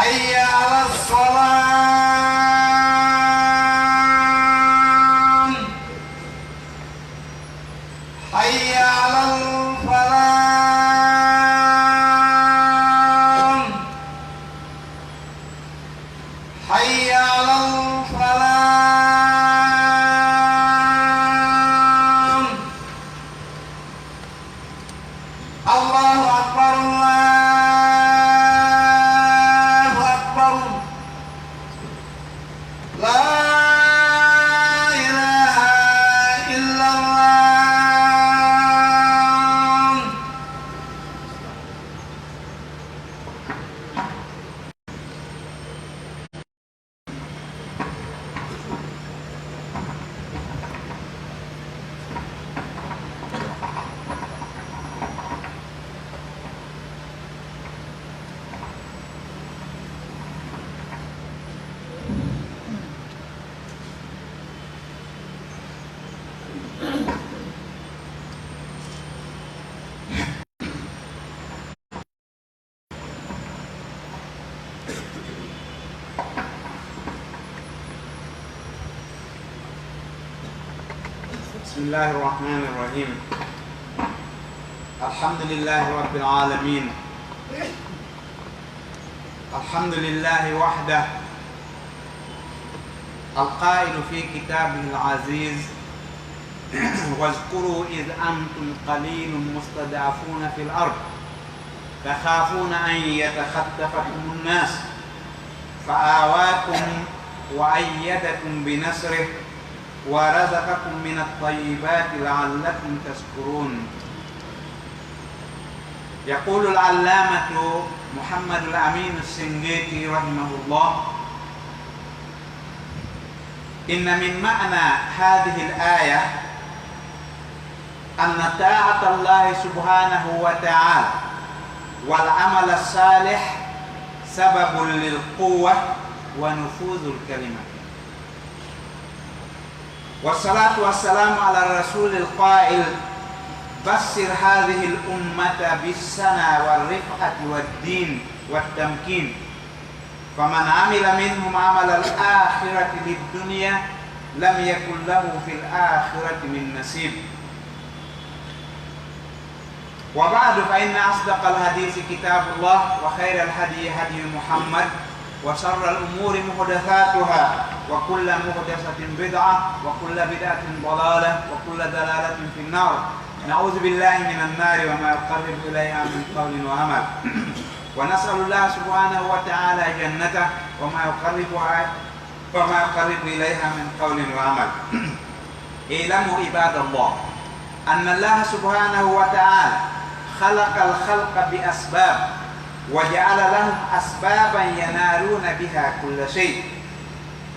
حي على الصلاة. حي على الفلاح. حي على الفلاح. الله أكبر الله أكبر. لا إله إلا الله. بسم الله الرحمن الرحيم. الحمد لله رب العالمين. الحمد لله وحده القائل في كتابه العزيز واذكروا إذ أنتم قليل مستضعفون في الأرض تخافون أن يتخطفكم الناس فآواكم وأيدكم بنصره ورزقكم من الطيبات لعلكم تشكرون. يقول العلامة محمد الأمين السنجيتي رحمه الله: إن من معنى هذه الآية أن طاعة الله سبحانه وتعالى والعمل الصالح سبب للقوة ونفوذ الكلمة. والصلاة والسلام على الرسول القائل: بشر هذه الأمة بالسنة والرفعة والدين والتمكين، فمن عمل منهم عمل الآخرة للدنيا لم يكن له في الآخرة من نصيب. وبعد، فإن أصدق الحديث كتاب الله، وخير الهدي هدي محمد، وشر الأمور محدثاتها، وكل محدثة بدعة، وكل بدعة ضلالة، وكل ضلالة في النار. نعوذ بالله من النار وما يقرب إليها من قول وعمل. ونسأل الله سبحانه وتعالى جنته وما يقرب إليها من قول وعمل. اعلموا عباد الله أن الله سبحانه وتعالى خلق الخلق بأسباب، وجعل لهم أسبابا ينالون بها كل شيء.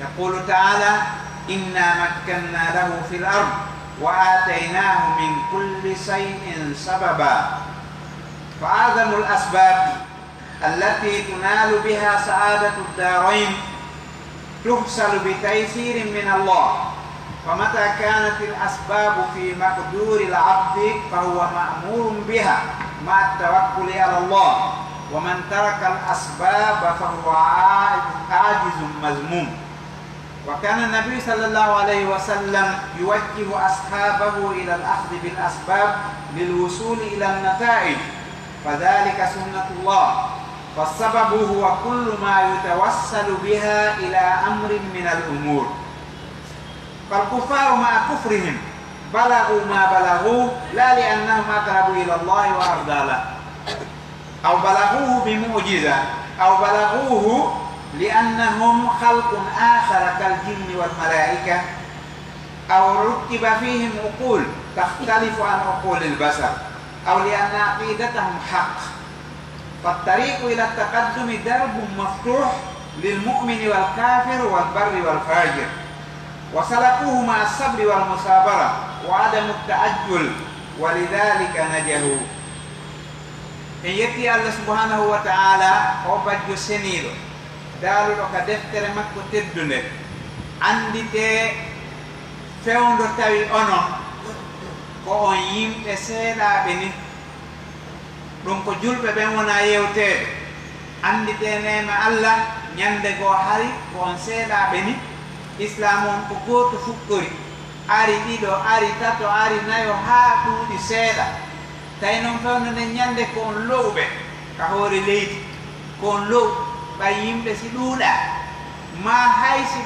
يقول تعالى: إنا مكنا له في الأرض وآتيناه من كل شيء سببا. فأعظم الأسباب التي تنال بها سعادة الدارين تحصل بتيسير من الله. فمتى كانت الأسباب في مقدور العبد فهو مأمور بها مع التوكل على الله، ومن ترك الأسباب فهو عاجز مذموم. وكان النبي صلى الله عليه وسلم يوجه أصحابه إلى الأخذ بالأسباب للوصول إلى النتائج، فذلك سنة الله. فالسبب هو كل ما يتوصل بها إلى أمر من الأمور. فالكفار مع كفرهم بلغوا ما بلغوه لا لأنهم أقربوا إلى الله وأرضى له، أو بلغوه بمعجزة، أو بلغوه لأنهم خلق آخر كالجن والملائكة، أو ركب فيهم عقول تختلف عن عقول البشر، أو لأن عقيدتهم حق. فالطريق إلى التقدم درب مفتوح للمؤمن والكافر والبر والفاجر، وسلكوه مع الصبر والمصابرة وعدم التعجل، ولذلك نجحوا. إن يتي الله سبحانه وتعالى وبجو سنيرو دالو لك دفتر مكو تدنك عندي تي فيوندو تاوي أنو ko on yimɓe seeɗaaɓe ni ɗum ko julɓe ɓen wona yewteede andite nema Allah nyande go hari ko on seeɗaɓe ni islam on ko goto fuɗɗori ari ɗiɗo ari tato ari nayo ha ɗuuɗi seeɗa tawi noon fewno nden ñande ko on lowɓe ka hoore leydi ko on low ɓay yimɓe si ɗuuɗa ma haysi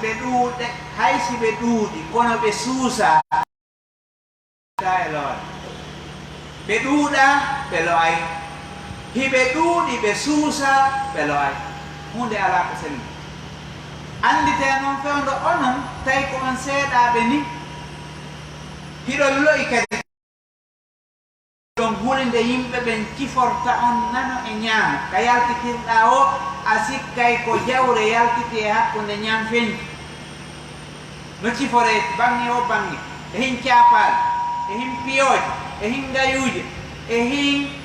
ɓe ɗuuɗi kono ɓe suusa ta e loore ɓe ɗuuɗa ɓe lo'ay hiɓe ɗuuɗi ɓe suusa ɓe lo'ay hunde ala ko selli andite noon fewndo onon tawi ko on seeɗaɓe ni hiɗon lo'i kadi ɗon hulde yimɓe ɓen ciforta on nano e ñaama ka yaltitirɗa o a sikkay ko jawre yaltiti e hakkunde ñaam feñji no cifore bange o bange e hin caapaali e hin piyooje e hin ngayuuje e hin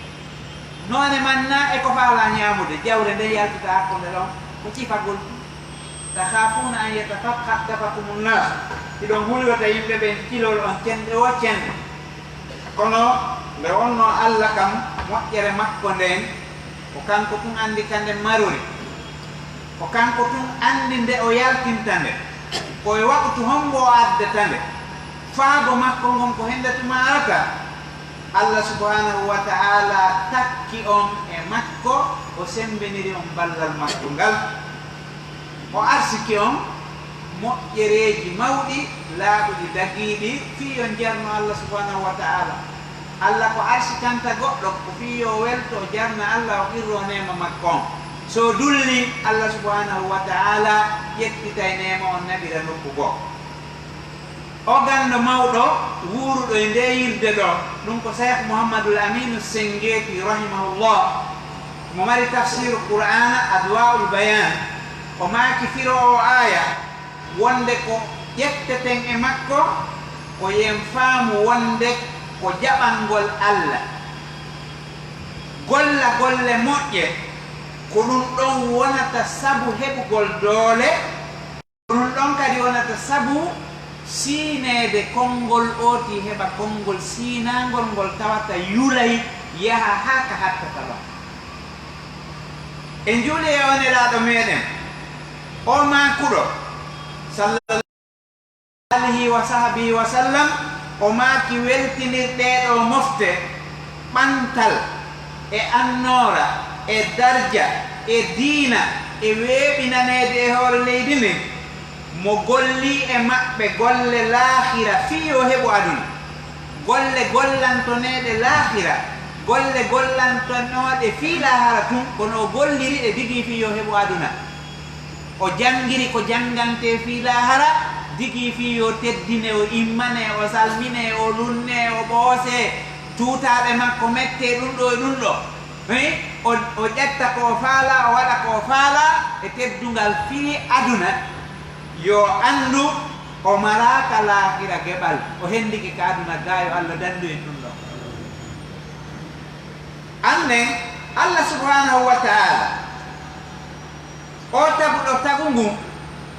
noone manna e ko faala ñaamude jawre nde yaltita hakkunde ɗon ko cifagol takhafuna an yatafaqqadakum nnas iɗon hulwata yimɓe ɓen cilol on cende o cende kono nde wonno Allah kam moƴƴere makko nden ko kanko tun andi kande marori ko kanko tun andi nde o yaltinta nde koye waktu hombo o addata nde faago makko ngon ko hendetuma arata Allah subhanahu wa ta'ala takki on e makko o sembiniri on ballal makko ngal o arsiki on moƴƴereji mawɗi laaɓuɗi dagiiɗi fi on jarno Allah subhanahu wa ta'ala Allah ko arsikanta goɗɗo ko fi yo welto jarna Allah o qirro nema makko on so dulli Allah subhanahu wa ta'ala ƴettitay nema on naɓira nokku goo o gando mawɗo wuuruɗo e nde yirde ɗo ɗum ko cheikh Mouhamadoul Aminu Sengeti rahimahullah mo mari tafsiru qur'ana adwa'ul bayan o maaki firo o aya wonde ko ƴetteten e makko ko yen faamu wonde ko jaɓangol Allah golla golle moƴƴe ko ɗum ɗon wonata sabu heɓugol doole ko ɗum ɗon kadi wonata sabu siinede konngol ooti heɓa konngol siinangol ngol tawata yulay yaha haa ka hattata ɗon en juuli e onelaaɗo meɗen o maakuɗo sallallahu alayhi wa sahbihi wa sallam o maaki weltinirɗeɗo mofte ɓantal e annoora e darja e diina e weeɓinanede e hoore leydi ndin mo golli e maɓɓe golle laahira fii o heɓo aduna golle gollantoneɗe laahira golle gollantonoɗe fii laahara tun kono o golliri ɗe digi fii yo heɓo aduna o jangiri ko jangante fii laahara digi fii yo teddine o immane o salmine o lunne o ɓoose tuutaɓe makko mette ɗum ɗo e ɗum ɗo o ƴetta ko faala o waɗa ko faala e teddungal fii aduna yo anndu o maraka laahira geɓal o hendiki ka aduna gayo Allah dandu en ɗum ɗo annen Allah subhanahu wa ta'ala o taguɗo tagu ngu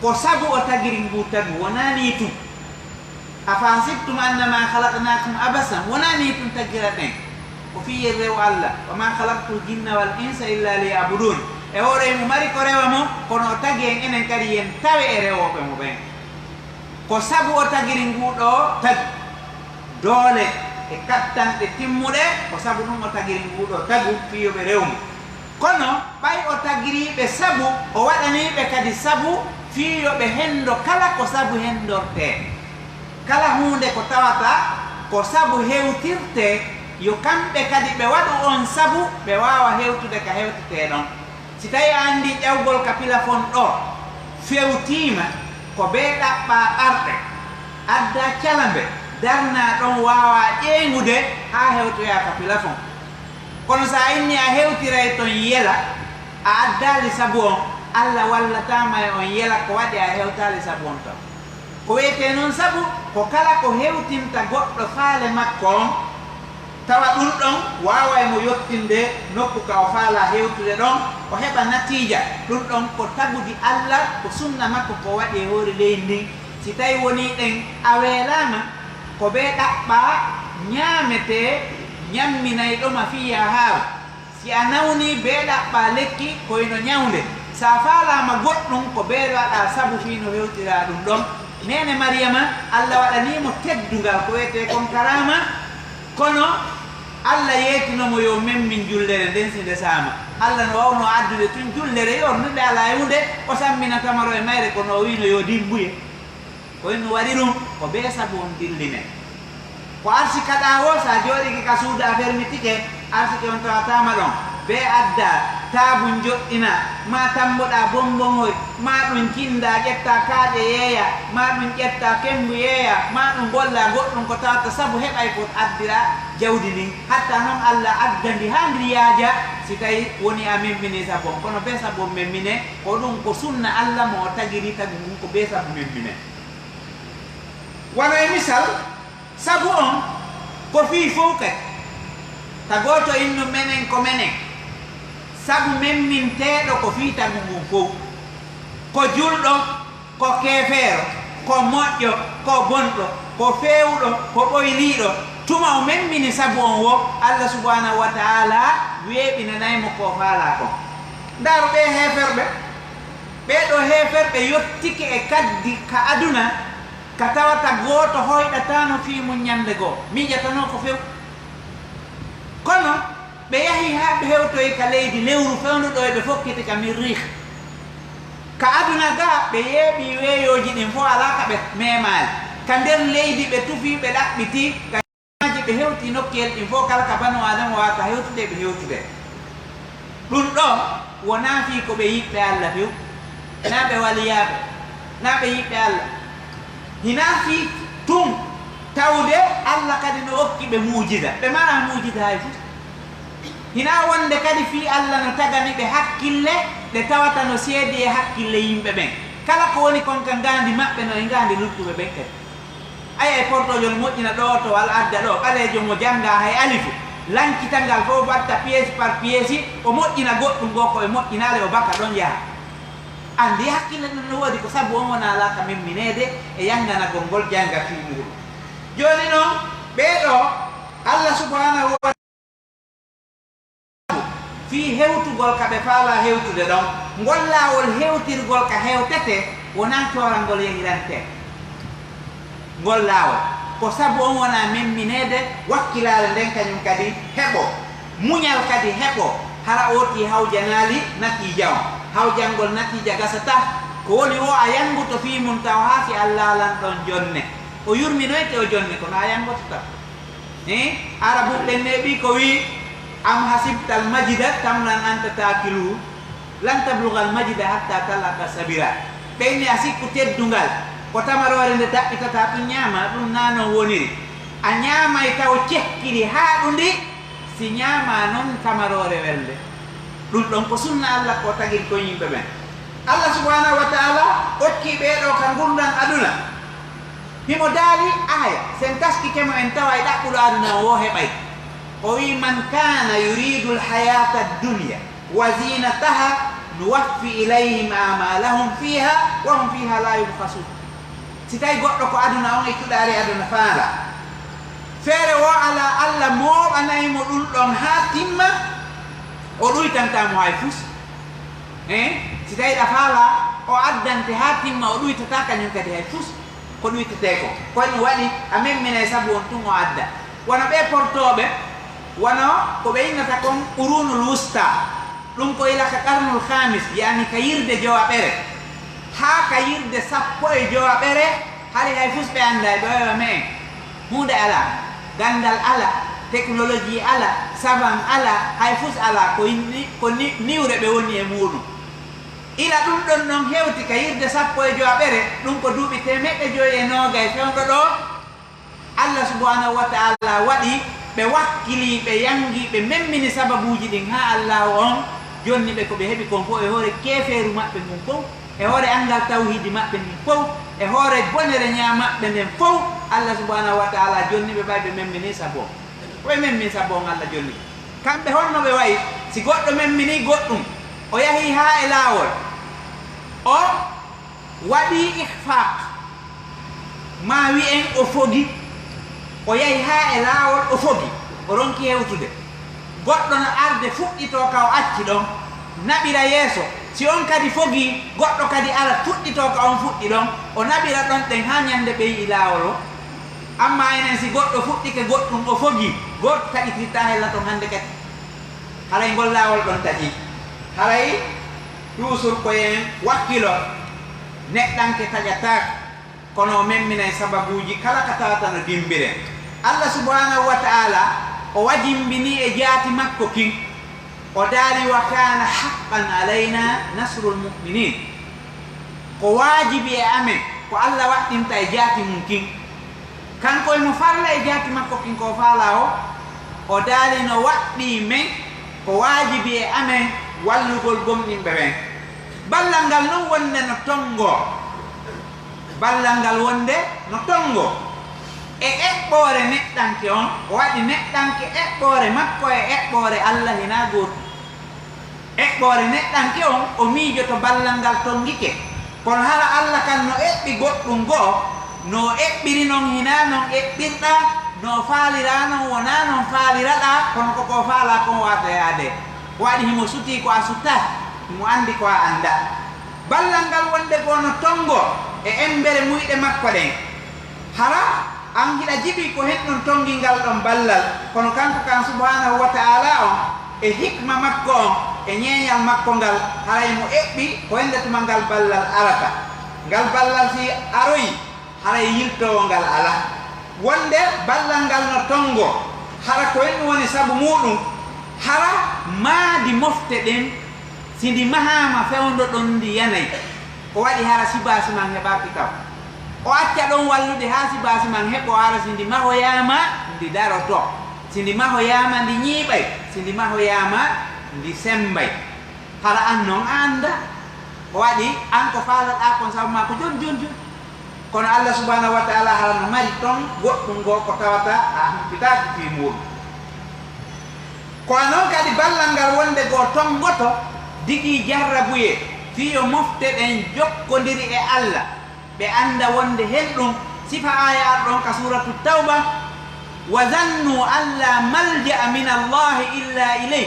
ko sabu o tagiri ngu tagu wonani tum afa hasibtum annama halaqnakum abasan wonani tum tagira ɗen ko fiye rew Allah wa ma halaqtul jinna wal insa illa liya'budun e hoore mo mari ko rewa mo kono o tagi en enen kadi yen tawe e rewoɓe mo ɓen ko sabu o tagiri nguɗo tagu doole e kattanɗe timmuɗe ko sabu ɗum o tagiri nguɗo tagu fiyoɓe rewmo kono ɓay o tagiriɓe sabu o waɗaniɓe kadi sabu fiyoɓe hendo kala ko sabu hendorte kala hunde ko tawata ko sabu hewtirte yo kamɓe kadi ɓe waɗu on sabu ɓe wawa hewtude ka hewtete ɗon si tawi a andi ƴawgol ka pilafon ɗo fewtima ko be ɗaɓɓa ɓarɗe adda calambe darna ɗon wawa ƴeeŋude ha hewtoya ka pilafon kono sa inni a hewtiray ton yela a addali sabu on Allah wallatama e on yela ko waɗi a hewtali sabu on ton ko wiyete noon sabu ko kala ko hewtinta goɗɗo faale makko on tawa ɗum ɗon wawa mo yottinde nokku ka o faala hewtude ɗon o heɓa natija ɗum ɗon ko tagudi Allah ko sunna makko ko waɗi e hoore leydi ndin si tawi woni ɗen a weelama ko ɓe ɗaɓɓa ñaamete ñamminay ɗoma fiya haaru si a nawni be ɗaɓɓa lekki koyno ñawde sa faalama goɗɗum ko beeɗo waɗa sabu fino hewtira ɗum ɗon nene mariama allah waɗanimo teddungal ko wiyete kon karama kono allah yeetinomo yo memmin jullere nden si ndesama allah no wawno addude tun jullere yornude ala hunde o sammina tamaro e mayre kono o wino yo dimbuye koyno waɗi ɗum ko be sabu on dilline ko arsi kaɗa o sa jooɗiki ka suuda fermitike arsike on tawatama ɗon be adda taabu joɗɗina ma tamboɗa bonbongoy ma ɗum kinda ƴetta kaaƴe yeeya ma ɗum ƴetta kembu yeeya ma ɗum golla goɗɗum ko tawata sabu heɓay ko addira jawdi ndin hatta noon allah addandi ha ndir yaaja si tawi woni a memmine sabon kono be sabu memmine ko ɗum ko sunna allah mo tagiri tagi ɗum ko be sabu memmine wano e misal sabu on ko fii fof kadi ta goto innu menen ko menen sabu memminteɗo ko fii tagu mum fof ko julɗo ko keefeero ko moƴƴo ko bonɗo ko feewɗo ko ɓoyliɗo tuma o memmini sabu on wo allah subhanahu wa taala weeɓinanaymo ko faala kon ndaaru ɓe heeferɓe ɓeɗo heeferɓe yottike e kaddi ka aduna ka tawata gooto hoyɗatano fii mum ñande goo miijatano ko few kono ɓe yahi ha ɓe hewtoyi ka leydi lewru fewnduɗo e ɓe fokkiti ka mirrih ka aduna ga ɓe yeeɓi weeyoji ɗin fof ala ka ɓe memali ka nder leydi ɓe tufi ɓe ɗaɓɓiti kaji ɓe hewti nokkiyel ɗin fof kala ka banu adama wata hewtude ɓe hewtude ɗum ɗo wona fi ko ɓe yiɓɓe allah few na ɓe waliyaɓe na ɓe yiɓɓe allah hina fi tun tawde allah kadi no hokki ɓe muujida ɓe mara muujida hay fof hina wonde kadi fi allah no tagani ɓe hakkille ɓe tawata no seedi e hakkille yimɓe ɓen kala ko woni kon ka ngandi maɓɓe no e ngandi luttuɓe ɓen kadi aya e portojol moƴƴina ɗo to wal adda ɗo ɓalejo mo janga hay alifu lankitangal fof watta pièce par pièce o moƴƴina goɗɗum go koye moƴƴinale o baka ɗon yaha andi hakkille ɗum no woodi ko sabu on wona ala ka memminede e yanganagol ngol janga fi muɗum joni noon ɓeɗo allah subhanahu wa fi hewtugol ka ɓe faala hewtude ɗon ngol laawol hewtirgol ka hewtete wona corangol yehirante ngol laawol ko sabu on wona memminede wakkilale nden kañum kadi heɓo muñal kadi heɓo hara oti hawjanali natija on hawjangol natija gasata ko woni o a yanguto fi mum taw ha fi allah lan ɗon jonne o yurminoyte o jonne kono a yangoto taw arabu ɓen neɓi ko wi am hasibta al majida tamlan anta takilu lan tabluga al majida hatta talaka sabira ɓeyni a sikku teddungal ko tamarore nde daɓɓitata ɗum ñaama ɗum nanon woniri a ñaamay taw cekkiri haa ɗundi si ñaama noon tamarore welde ɗum ɗon ko sunna allah ko tagiri ko yimɓe ɓen allah subhanahu wa taala okki ɓeɗo ka gurdan aduna himo daali aya sen taskikemo en tawa e ɗaɓɓuɗo aduna o wo heɓay o wi man kana yuridu lhayata addunia wa zinataha nuwaffi ilayhim amalahum fiha wa hum fiha la yubhasun si tawi goɗɗo ko aduna on e cuɗari aduna faala feere wo ala allah mooɓanaymo ɗum ɗon ha timma o ɗuytantamo hay fus si tawi ɗa faala o addante ha timma o ɗuytata kañum kadi hay fus ko ɗuytete ko kono waɗi a memmine sabu on tun o adda wono ɓe portoɓe wono ko ɓe innata kon qurunul wusta ɗum ko ila ka qarnul hamis yani ka yirde jowaɓere ha ka yirde sappo e jowaɓere haali hay fus ɓe anda e ɓewa men hunde ala gandal ala technologie ala savan ala hay fus ala ko niwre ɓe woni e muɗum ila ɗum ɗon noon hewti ka yirde sappo e jowaɓere ɗum ko duuɓi temeɗɗe joyi e nogay fewɗo ɗo allah subhanahu wa taala waɗi ɓe wakkili ɓe yangi ɓe memmini sababuji ɗin ha allah on jonni ɓe ko ɓe heɓi kon fof e hoore keeferu maɓɓe mum fof e hoore angal tawhidi maɓɓe ndin fof e hoore bonere ñamaɓɓe nden fof allah subhanahu wa taala jonni ɓe ɓay ɓe memmini sabo koɓe memmini sabo on allah jonni kamɓe honno ɓe wayi si goɗɗo memmini goɗɗum o yahi ha e laawol o waɗi ihfaq ma wi'en o fogi o yahi ha e laawol o fogi o ronki hewtude goɗɗo no arde fuɗɗito ka o acci ɗon naɓira yeeso si on kadi fogi goɗɗo kadi ara fuɗɗito ka on fuɗɗi ɗon o naɓira ɗon ɗen ha ñande ɓeyi lawol o amma enen si goɗɗo fuɗɗike goɗɗum o fogi goto taƴitirta hella ton hande kadi haray ngol lawol ɗon taƴi haray toujours koyen wakkilo neɗɗanke taƴataka kono o memminay sababuji kala ka tawata no dimbiren Allah subhanahu wa ta'ala o wajimbini e jaati makko kin o daali wa kana haqqan alayna nasrul mu'minin ko wajibi e amen ko Allah waɗɗinta e jaati mum kin kanko e mo farla e jaati makko kin ko faala o daali no waɗɗi men ko wajibi e amen wallugol gomɗinɓe ɓen ballal ngal non wonde no tongo ballal ngal wonde no tongo e eɓɓore neɗɗanke on o waɗi neɗɗanke eɓɓore makko e eɓɓore Allah hina goto eɓɓore neɗɗanke on o miijoto ballal ngal tongike kono hala Allah kan no eɓɓi goɗɗum goo no eɓɓiri non hina non eɓɓirɗa no faalira non wona non faaliraɗa kono koko faala kon wata yaade waɗi himo suti ko a sutta mo andi ko a anda ballal ngal wonde goo no tongo e embere muyɗe makko ɗen hara an hiɗa jiɓi ko hen ɗon tongi ngal ɗon ballal kono kanko kan subhanahu wa ta'ala on e hikma makko on e ñeeñal makko ngal haray mo eɓɓi ko hende tuma ngal ballal arata ngal ballal si aroyi haray yiltowo ngal ala wonde ballal ngal no tongo hara ko hen woni sabu muɗum hara maadi mofte ɗen sindi mahama fewndo ɗon ndi yanayi o waɗi hara sibasi man heɓaki taw o acca ɗon wallude ha sibasi man heɓo ara sindi mahoyama ndi daroto sindi mahoyama ndi ñiiɓay sindi mahoyama ndi sembay hara an noon anda o waɗi an ko faalaɗa kon sabu ma ko jon jon jon kono Allah subhanahu wa ta'ala hara no mari ton goɗɗum go ko tawata a humpitaki fi muɗum kono noon kadi ballal ngal wonde go tongoto digi jarrabuye fiyo mofte ɗen jokkodiri e Allah ɓe anda wonde hen ɗum sifa aya arɗon ka suratu tawba wa zannu alla malja'a min allahi illa iley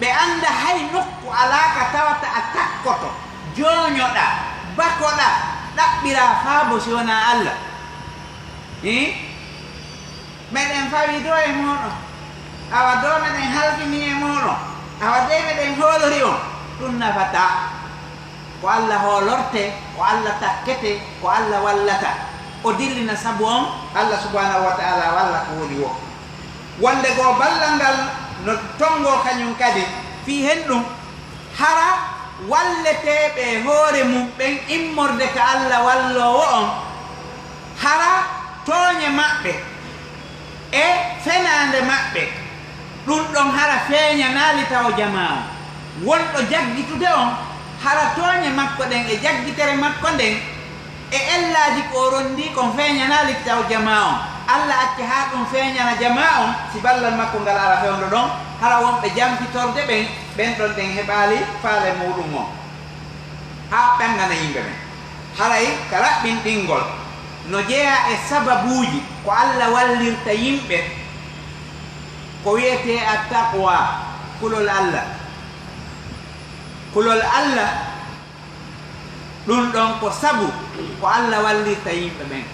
ɓe anda hay nokku alaka tawata a takkoto joñoɗa bakoɗa ɗaɓɓira faabo si wona Allah meɗen fawi do e moɗon awa do meɗen halfini e moɗon awa de meɗen hoolori on ɗum nafata ko Allah hoolorte ko Allah takkete ko Allah wallata o dillina sabu on Allah subhanahu wa ta'ala walla ko woni wo wonde goo ballal ngal no tongo kañum kadi fi hen ɗum hara walleteɓe hoore mum ɓen immorde ka Allah wallowo on hara tooñe maɓɓe e fenande maɓɓe ɗum ɗon hara feeñanali taw jama o wonɗo jaggitude on hara tooñe makko ɗen e jaggitere makko nden e ellaji ko rondi kon feeñanali taw jama on Allah acca ha ɗum feeñana jama on si ballal makko ngal ara fewndo ɗon hara wonɓe jampitorde ɓen ɓen ɗon ɗen heɓali faale muɗum o ha ɓengana yimɓe ɓen haray ka raɓɓinɗingol no jeeya e sababuji ko Allah wallirta yimɓe ko wiyete a taqwa kulol Allah kulol Allah ɗum ɗon ko sabu ko Allah wallirta yimɓe ɓen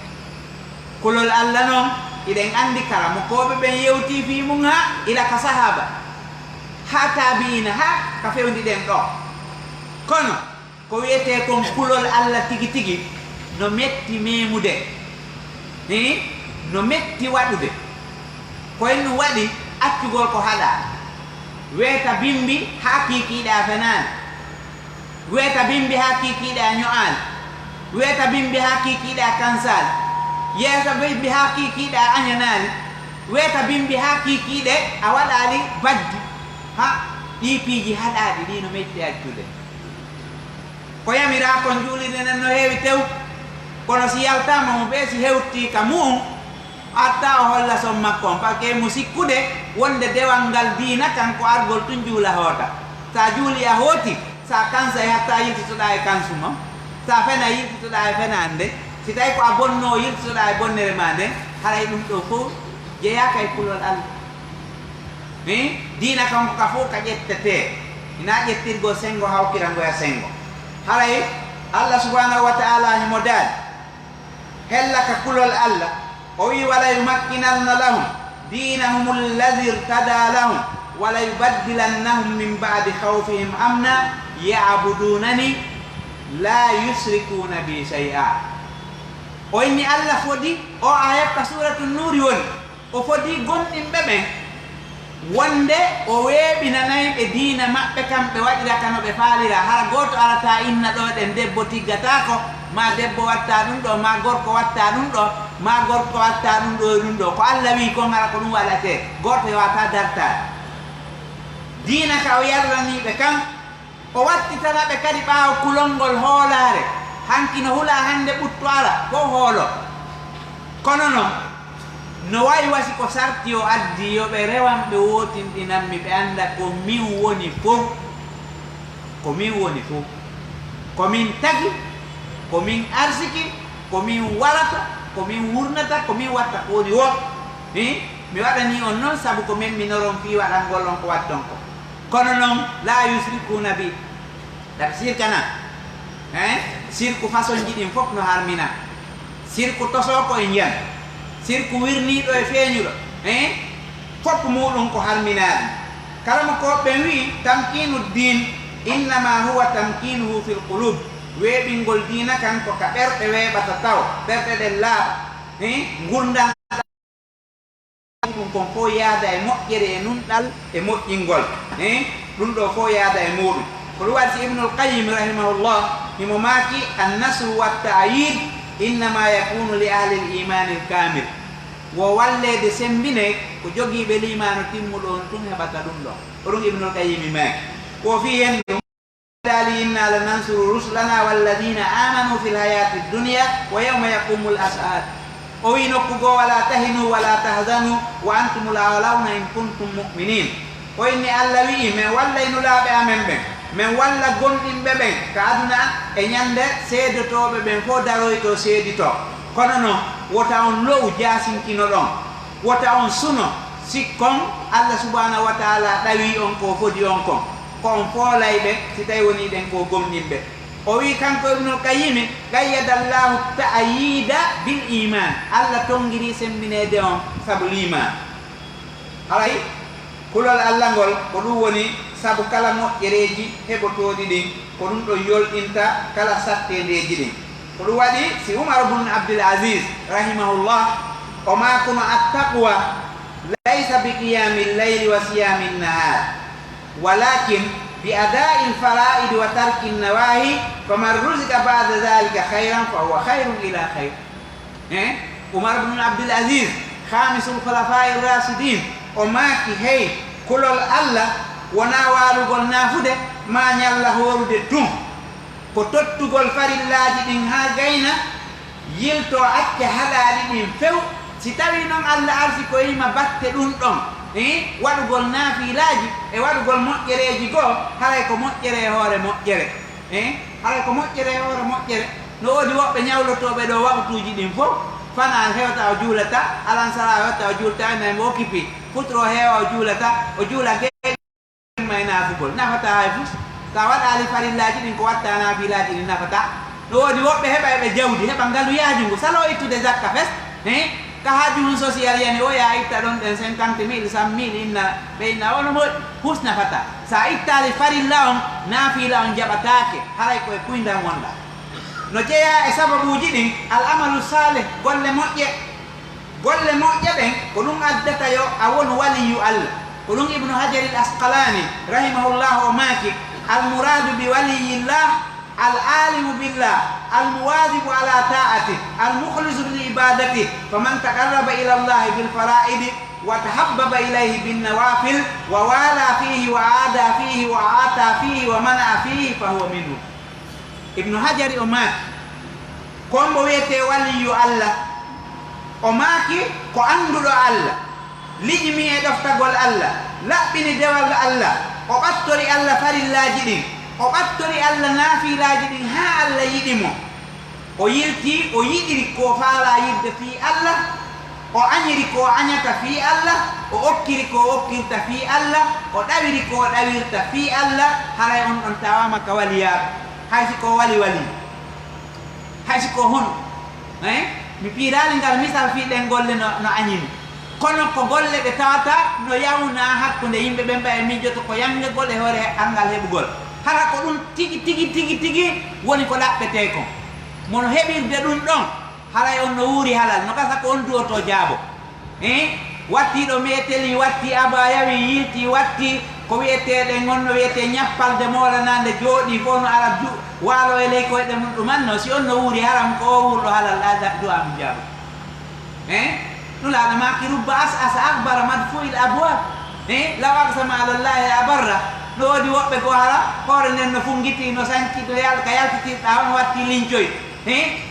kulol Allah noon iɗen andi kala mo koɓe ɓen yewti fi mum ha ila ka sahaba ha tabiina ha ka fewndi ɗen ɗo kono ko wiyete kon kulol Allah tigi tigi no metti memude ni no metti waɗude ko en no waɗi accugol ko haɗa weeta bimbi ha kikiɗa fenani weeta bimbi ha kikiɗa ño'al weeta bimbi ha kikiɗa kansal yeesa bimbi ha kikiɗa añanali weeta bimbi ha kikiɗe a waɗali baddi ha ɗi piiji haɗaɗi ɗi no metti accude ko yamira kon juulidenen no heewi tew kono si yaltama mo ɓe si hewti ka mum atta o holla son makko on par ce que mo sikkude wonde dewal ngal diina kan ko argol tun juula hoota sa juuli a hooti sa kansa hatta yiltitoɗa e kansuma sa fena yiltitoɗa e fenande si tawi ko a bonno yiltitoɗa e bonnere ma nden haray ɗum ɗo fof jeeyaka e kulol Allah dina kam ka fo ka jettete ina jettirgo sengo hawkirango ya sengo haray Allah subhanahu wa ta'ala himo dal hella ka kulol Allah o wi wala yumakkinanna lahum dinahum alladhi irtada lahum wala yubaddilannahum min ba'di khawfihim amna ya'budunani la yusrikuna bi shay'a o inni Allah fodi o ayat ka suratul nur won o fodi gondimbe ben wonde o weɓinanayi ɓe diina maɓɓe kamɓe waɗira kano ɓe faalira hara goto arata inna ɗo ɗen debbo tiggata ko ma debbo watta ɗum ɗo ma gorko watta ɗum ɗo ma gorko watta ɗum ɗo ɗum ɗo ko Allah wi kon hara ko ɗum waɗate goto wata dartade diina ka o yarraniɓe kam o wattitanaɓe kadi ɓaawo kulolngol hoolare hanki no hula hande ɓutto ara ko hoolo kono noon no wayi wasi ko sarti o addi yo ɓe rewan ɓe wotinɗinanmi ɓe anda ko min woni fof komin tagi komin arsiki komin warata komin wurnata komin watta ko woni wo mi waɗani on noon saabu ko min minoron fi waɗangol on ko watton ko kono noon la yusrikuna bi ɗaɓe sirkana sirku façon ji ɗin fof no harmina sirku toso ko e njiyan sirku wirniɗo e feeñuɗo fopp muɗum ko harminaɗi kala mo ko ɓe wi tamkinu din innama huwa tamkinuhu fil qulub weeɓingol dina kan ko ka ɓerɗe weeɓata taw ɓerɗe ɗen laaɓa gurdan ɗum kon fo yaada e moƴƴere e nunɗal e moƴƴingol ɗum ɗo fo yaada e muɗum ko ɗum waɗi si ibnul qayyim rahimahullah himo maaki annasru wa ta'yid innama yakunu li ahli al-iman al-kamil wo wallede sembine ko jogiiɓe limano timmuɗo on tun heɓata ɗum ɗo ko ɗum ibnul qayyim maaki ko fi hen ɗum dali inna lanansuru rusulana walladina amanu fil hayati dunya wa yawma yaqumul ashhad o wi nokku goo wala tahinu wala tahzanu wa antumul a'launa in kuntum mu'minin o inni Allah wi men walla inulaaɓe amen ɓen min walla gonɗinɓe ɓen ka aduna e ñande seedotoɓe ɓen fof daroyto seedito kono noon wota on low jasinkino ɗon wota on suno sikkon Allah subhanahu wa ta'ala ɗawi on ko fodi on kon ko on foolayɓe si tawi woni ɗen ko gomɗinɓe o wi kanko ibnul qayyim qayyadallahu ta'yida bil iman Allah tongiri sembinede on sabu liman haray kulol Allah ngol ko ɗum woni sabu kala moƴƴereji heɓotoɗi ɗin ko ɗum ɗo yolɗinta kala sattendeji ɗin ko ɗum waɗi si Umar bun Abdul Aziz rahimahullah o makono attaqwa laysa bi qiyami llayli wa siyami nnahar walakin bi adai lfara'idi wa tarki nnawahi faman ruzika bada dhalika khayran fa huwa khayrun ila khayr Umar bun Abdul Aziz khamisul khulafai rasidin o maaki hey kulol Allah wona walugol nafude ma ñalla horude tum ko tottugol farillaji ɗin ha gayna yilto acce haɗaɗi ɗin few si tawi noon Allah arsi ko yima batte ɗum ɗon waɗugol naafilaji e waɗugol moƴƴereji goo haray ko moƴƴere hoore moƴƴere haray ko moƴƴere hoore moƴƴere no woodi woɓɓe ñawlotoɓe ɗo waktuji ɗin fof fana hewta o juulata alansara hewta o juulata nami o kippi futro heewa o juula may naafugol nafata hay fof sa waɗali farillaji ɗin ko watta naafilaji ɗin nafata no woodi woɓɓe heɓa eɓe jawdi heɓa ngaluyaji ngu salo ittude zakka fes ka haaju social yani o ya itta ɗon ɗen 50 000 100 000 inna ɓe inna wono moƴƴi hus nafata sa ittali farilla on naafila on jaɓatake haray koye kuydan wonɗa no jeeya e sababuji ɗin al amalu salih golle moƴƴe ɗen ko ɗum addata yo a won waliyu Allah ko ɗum ibnu hajar al asqalani rahimahullah o maaki al muradu bi waliyillah al alimu billah al muwadibu ala ta'ati al mukhlisu li ibadati faman taqarraba ila Allah bil fara'id wa tahabbaba ilayhi bin nawafil wa wala fihi wa ada fihi wa ata fihi wa mana fihi fa huwa minhu ibnu hajar o maaki kombo wiyete waliyu Allah o maaki ko anduɗo Allah liƴmi e ɗoftagol Allah laɓɓini dewal Allah o ɓattori Allah farillaji ɗin o ɓattori Allah naafilaji ɗin ha Allah yiɗimo o yilti o yiɗiri ko faala yidde fi Allah o añiri ko añata fi Allah, o okkiri ko okkirta fi Allah, o ɗawiri ko ɗawirta fi Allah, haray on ɗon tawama ka waliyaɓe haysi ko wali haysi ko hono mi piirali ngal misal fi ɗen golle no añini kono ko golle ɗe tawata no yawna hakkude yimɓe ɓe mbaye miijoto ko yange golle hoore angal heɓugol hara ko ɗum tigi woni ko ɗaɓɓete ko mono heɓirde ɗum ɗon haray on no wuuri halal no gasa ko on duwoto jaabo watti ɗo meteli watti abayawi yiiti watti ko wiyeteɗe gonno wiyete ñappalde molanande jooɗi fof no ara waalo e ley koyɗe mum ɗumanno si on no wuuri haram ko o wurɗo halal ɗa duwami jaabo nulaɗo maki rubba asa akbara madfuil abwab law aksama alallahi abarra no woodi woɓɓe ko hara hoore nden no fungiti no sanki to ka yaltitirɗa on watti liñcoy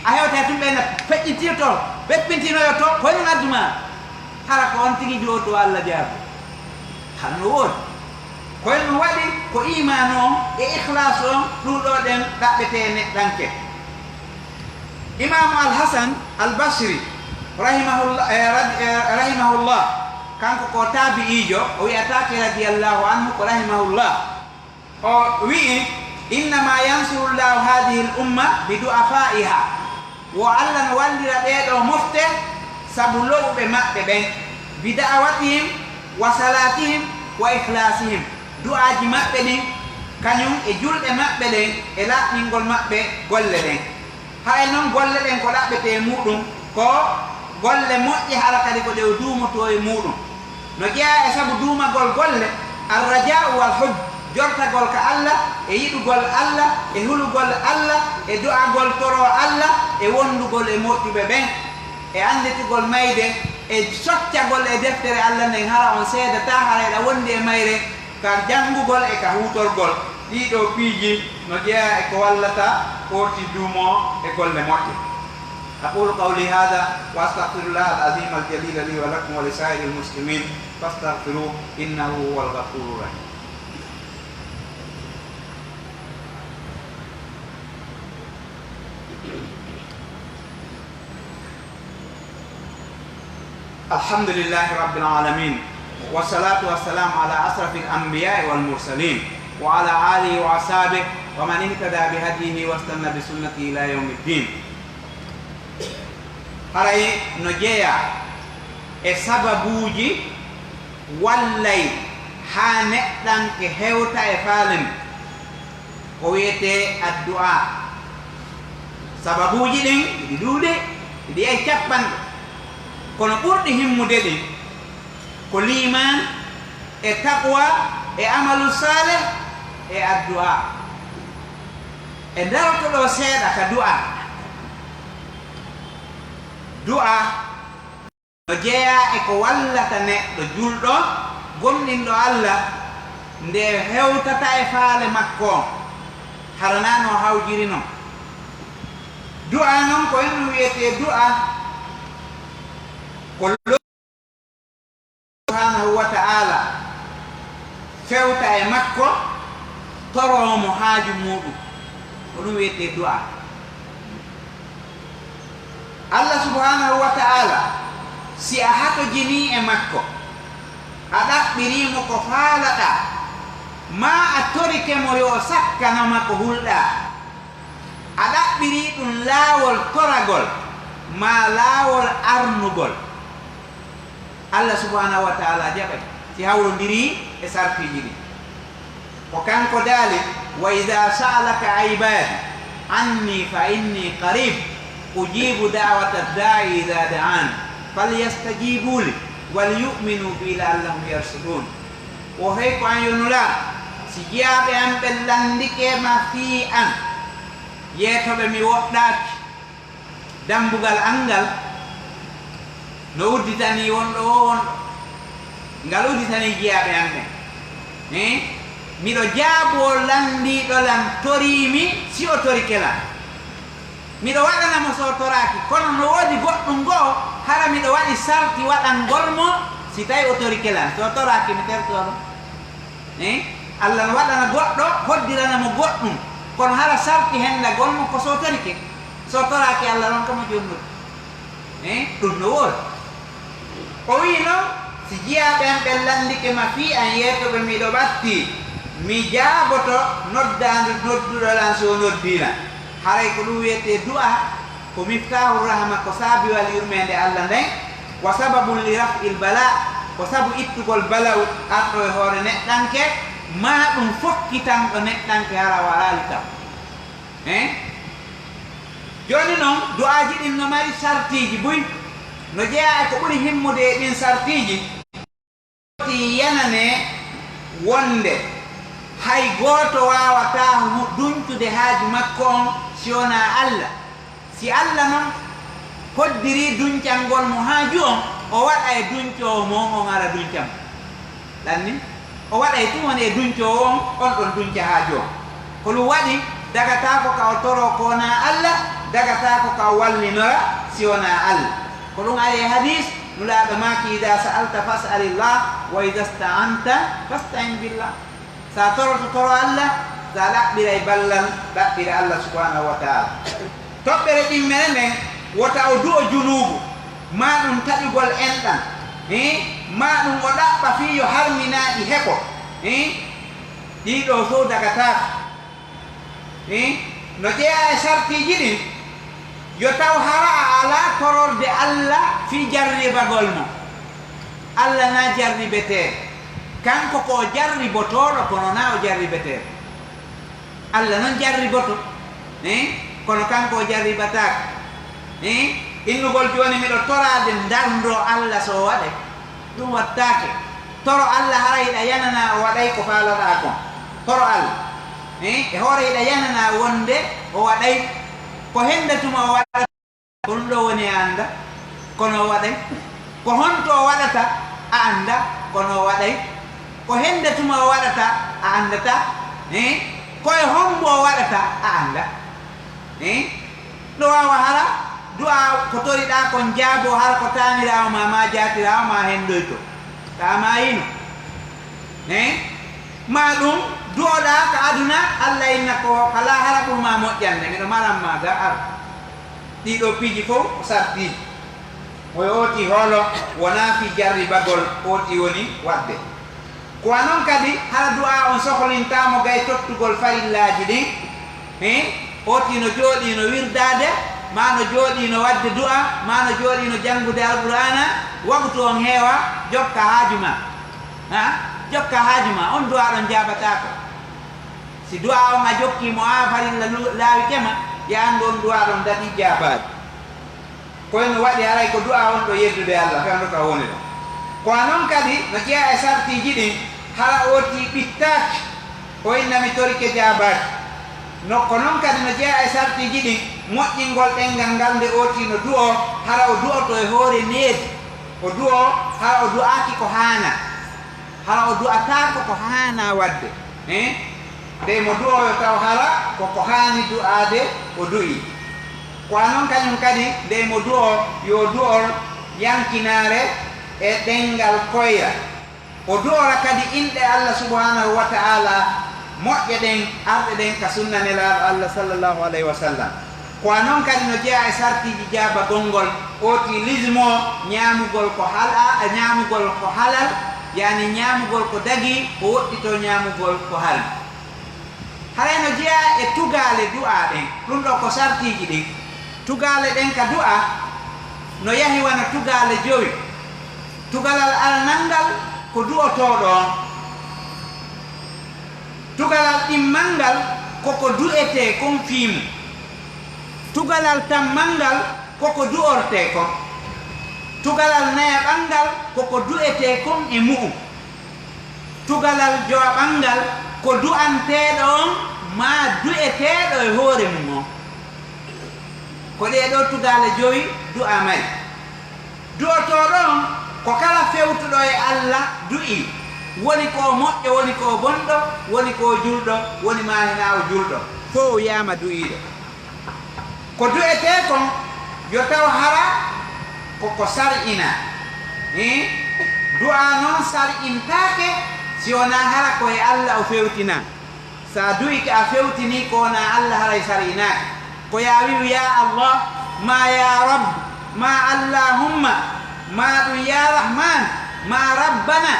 a hewta tumɓe na feƴƴitirto ɓeppintinoyo to koyno adduma hara ko on tigi jooɗo Allah jaabo hano no woodi koyno waɗi ko iman o e ikhlas o ɗuɗo ɗen ɗaɓɓete neɗɗanke imamu alhasan albasri rahimahullah kanko ko tabi'ijo o wiyatake radiyallahu anhu ko rahimahullah o wi'i innama yansuru llahu hadihi l umma bi du'afaiha wo Allah no wallira ɓeɗo mofte sabu lowɓe maɓɓe ɓen bi da'awatihim wa salatihim wa ikhlasihim du'aji maɓɓe ɗin kañum e julɗe maɓɓe ɗen e laɓɓingol maɓɓe golle ɗen hay noon golle ɗen ko ɗaɓɓete muɗum ko golle moƴƴe hara kadi ko ɗe duumoto e muɗum no ƴeeya e sabu duumagol golle arraja'u wal hujj jortagol ka Allah e yiɗugol Allah e hulugol Allah e du'agol toro Allah e wondugol e moƴƴuɓe ɓen e anditigol mayde e soccagol e deftere Allah nden hara on seedata hara eɗa wondi e mayre ka janngugol e ka hutorgol ɗiɗo piiji no ƴeeya e ko wallata ɓorti duumo e golle moƴƴe أقول قولي هذا وأستغفر الله العظيم الجليل لي ولكم ولسائر المسلمين فاستغفروه إنه هو الغفور الرحيم الحمد لله رب العالمين والصلاة والسلام على أشرف الأنبياء والمرسلين وعلى آله وأصحابه ومن اهتدى بهديه واستنى بسنته إلى يوم الدين haray no jeeya e sababuuji wallay haa neɗɗanke hewta e faalen ko wiyete addu'a sababuuji ɗin ɗiɗi duuɗe ɗiɗi e capanɗe kono ɓurɗi himmude ɗin ko liman e taqwa e amalu saleh e addu'a e darotoɗo seeɗa ka du'a du'a no jeeya e ko wallata neɗɗo julɗo gomɗinɗo Allah nde hewtata e faale makko harana no hawjiri non du'a noon ko en wiyete du'a ko subhanahu wa ta'ala fewta e makko toromo haaju muɗum ko ɗum wiyete du'a Allah subhanahu wa ta'ala si a hatojini e makko a ɗaɓɓirimo ko faalaɗa ma a torike mo yo sakkanoma ko hulɗa a ɗaɓɓiri ɗum laawol toragol ma laawol arnugol Allah subhanahu wa ta'ala jaɓay si hawrodiri e sartiji ɗi ko kanko daali wa ida sa'alaka ibadi anni fa inni qarib ujibu da'wata da'i idha da'an falyastajibu li wal yu'minu bi la'allahum yarshudun o hay ko an yonula si jaabe am be landike ma fi an yetobe mi woddaki dambugal angal no udditani wondo wondo ngal udditani jaabe am be miɗo jaabo landiɗo lan torimi si o tori kela miɗo waɗanamo so toraki kono no woodi goɗɗum goo hara miɗo waɗi sarti waɗangol mo si tawi o tori kelan so toraki mi tertoɗo Allah no waɗana goɗɗo hoddiranamo goɗɗum kono hara sarti hendagol mo ko so torike so toraki Allah non kamo jonnude ɗum no woodi o wi non si jiyaɓen ɓe landike ma fi an yettoɓe miɗo ɓatti mi jaaboto noddandu nodduɗo lan so noddina haray ko ɗum wiyete du'a ko miftahu rahma ko saabi wal yurmede Allah nden wa sababun li raf'il bala ko sabu ittugol bala'u arɗo e hoore neɗɗanke ma ɗum fokkitanɗo neɗɗanke hara walali tam joni noon du'aji ɗin no mari sartiji buy no jeeya e ko ɓuri himmude e ɗin sartiji ti yanane wonde hay goto wawata duñtude haaji makko on si wona Allah si Allah noon hoddiri duñcangol mo haaju on o waɗa e duñcowo mon on ara duñcam ɗanni o waɗa e tumon e duñcowo on ɗon duñca haaju on ko ɗum waɗi dagata ko ka o toro ko wona Allah dagata ko ka o wallinora si wona Allah ko ɗum ari e hadis nulaaɗo maki ida sa'alta fas'alillah wa ida sta'anta fasta'in billah sa toroto toro Allah sa ɗaɓɓira e ballal ɗaɓɓira Allah subhanahu wa ta'ala toɓɓere ɗin mene nden wota o du'o junubu ma ɗum taƴugol enɗan ma ɗum o ɗaɓɓa fi yo harminaɗi heɓo ɗiɗo fof dagatako no ƴeeya e sartiji ɗin yo taw hara a ala tororde Allah fi jarribagol mo Allah na jarribeteɗo kanko ko jarribotoɗo kono na o jarribeteɗo Allah noon jarriboto kono kanko o jarribatako innugol joni miɗo torade dardo Allah so waɗe ɗum wattake toro Allah hara hiɗa yanana o waɗay ko faalaɗa kon toro Allah e hoore hiɗa yanana wonde o waɗay ko hendetuma o waɗata ko ɗum ɗo woni a anda kono o waɗay ko honto o waɗata a anda kono o waɗay ko hendetuma o waɗata a andata koye hombo o waɗata a anda ɗo wawa hara du'a ko toriɗa kon jaabo hara ko tamirawo ma jatirawo ma hendoyto tama yino ma ɗum du'oɗa ko aduna Allah inna ko kala hara ɓurma moƴƴande miɗo maranma ga ar ɗiɗo piiji fof o sartiji oye oti hoolo wona fi jarribagol oti woni wadde ko noon kadi hara du'a on sohlintamo gay tottugol farillaji ɗin oti no jooɗi no wirdade ma no jooɗi no wadde du'a ma no jooɗi no janngude alqur'ana waktu on heewa jokka haaju ma jokka haaju ma on du'a ɗon jabatako si du'a on a jokkimo a farilla laawi kema ya anndu on du'a ɗon daɗi jabade koyno waɗi haray ko du'a on ɗo yeddude Allah fewndo ka woni ɗo ko noon kadi no jeeya e sartiji ɗin hara oti ɓittaki o innami torike jabade no ko noon kadi no jeeya e sartiji ɗin moƴƴingol ɗengal ngal nde oti no du'o hara o du'oto e hoore needi o du'o hara o du'aki ko haana hara o du'atako ko haana wadde nde mo du'oyo taw hara koko haani du'ade o du'i ko noon kañum kadi nde mo du'o yo du'ol yankinare e ɗengal koyra o du'ora kadi inɗe Allah subhanahu wa ta'ala moƴƴe ɗen arɗe ɗen ka sunnanelaaɗo Allah sallllahu alayhi wa sallam ko noon kadi no jeeya e sartiji jaaba gongol oti lismo ñaamugol ko ñaamugol ko halal yani ñaamugol ko dagi o woɗɗito ñaamugol ko hal haray no jeeya e tugale du'a ɗen ɗum ɗo ko sartiji ɗin tugale ɗen ka du'a no yahi wana tugale jowi tugalal alnangal ko du'otoɗo on tugalal ɗimmangal koko du'ete kon fiimu tugalal tammangal koko du'orte kon tugalal neeɓangal koko du'ete kon e mu'u tugalal joɓangal ko du'anteɗo on ma du'eteɗo e hoore mum on ko ɗeɗo tugale joyi du'a mari du'otoɗo on ko kala fewtuɗo e Allah du'i woni ko moƴƴo woni ko bonɗo woni ko julɗo woni mahinawo julɗo fo o yama du'iɗo ko du'ete kon yo taw hara koko sar'ina du'a noon sar'intake si wona hara koye Allah o fewtina sa du'i ka a fewtini ko wona Allah haray sar'inake ko ya wiu ya Allah ma ya rabb ma allahumma ma ɗum ya rahman ma rabbana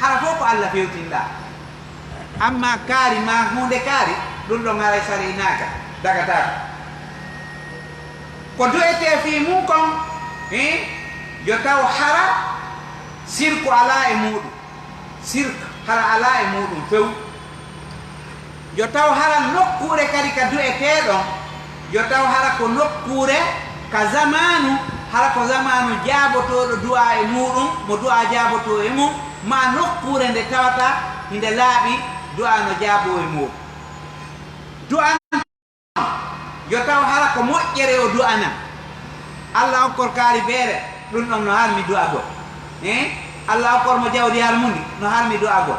hara fof ko Allah fewtinɗa amma kaari ma hunde kaari ɗum ɗo ngaray sarinaka dagatako ko du'ete fi mum kon yo taw hara sirku ala e muɗum sirku hara ala e muɗum few yo taw hara nokkure kadi ka du'eteɗon yo taw hara ko nokkure ka zamanu hara ko zamanu jaabotoɗo du'a e muɗum mo du'a jaaboto e mum ma nokkure nde tawata hinde laaɓi du'a no jaabo e muɗum du'a yo taw hara ko moƴƴere o du'ana Allah hokkor kaari feere ɗum ɗon no harmi du'a go Allah hokkor mo jawdi harmundi no harmi du'a go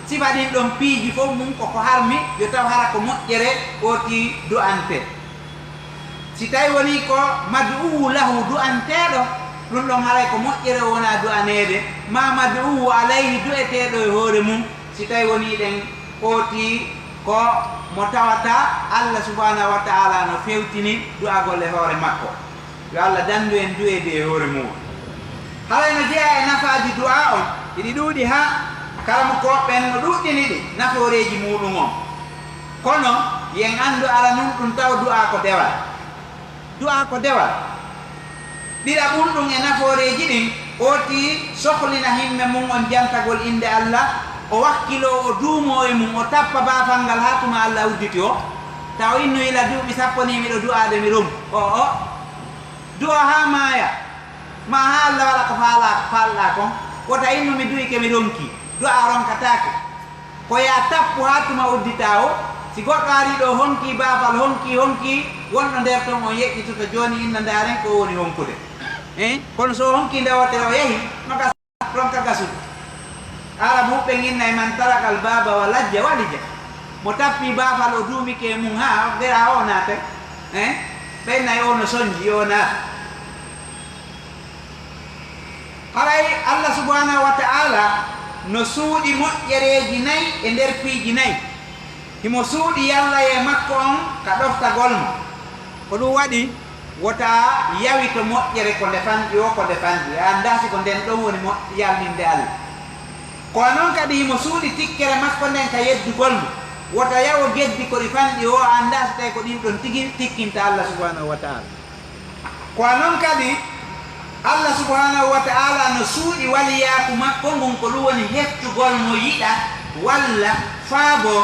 sifa ɗin ɗon piiji fof mum koko harmi yo taw hara ko moƴƴere oti du'ante si tawi woni ko mad'u lahu du'anteɗo ɗum ɗon haray ko moƴƴere wona du'anede ma mad'u alayhi du'eteɗo e hoore mum si tawi woni ɗen oti ko mo tawata Allah subhanahu wa ta'ala no fewtini du'a golle hoore makko yo Allah dandu en du'ede e hoore mum haray no jeeya e nafaji du'a on iɗi ɗuuɗi ha kala ko ɓen no ɗuɗɗini ɗi nafooreji muɗum on kono yen andu ala nun ɗum taw du'a ko dewal du'a ko dewal ɗiɗa ɓurɗum e nafooreji ɗin oti sohlina himɓe mum on jantagol inde Allah o wakkilo o duumo e mum o tappa baafal ngal ha tuma Allah udditi o taw inno ila duuɓi sappo ni miɗo du'ade mi rum o du'a ha maaya ma ha Allah waɗa ko falɗa kon wota inno mi du'ike mi ronki du'a ronkatake ko ya tappu ha tuma uddita o si goɗɗo ari ɗo honki baafal honki wonɗo nder ton on yeƴƴitoto joni inna ndaren ko woni honkude kono so honki ndewote o yeehi no gas ronka gasude ara muɓɓe ginna e man tarakal baba wa lajja walija mo tappi baafal o duumike mum ha ndera o naata ɓennayi o no soñji o naata haray Allah subhanahu wa ta'ala no suuɗi moƴƴereji nayi e nder piiji nayi himo suuɗi yalla e makko on ka ɗoftagol mo ko ɗum waɗi wota yawi to moƴƴere ko ndefanɗi o ko ndefanɗi a anda si ko nden ɗon woni yalninde Allah ko noon kadi himo suuɗi tikkere makko nden ka yeddugol mo wota yawo geddi ko ɗi fanɗi o a anda so tawi ko ɗin ɗon tigi tikkinta Allah subhanahu wa ta'ala ko noon kadi Allah subhanahu wa ta'ala no suuɗi waliyaku makko ngun ko ɗum woni heftugol mo yiɗa walla faabo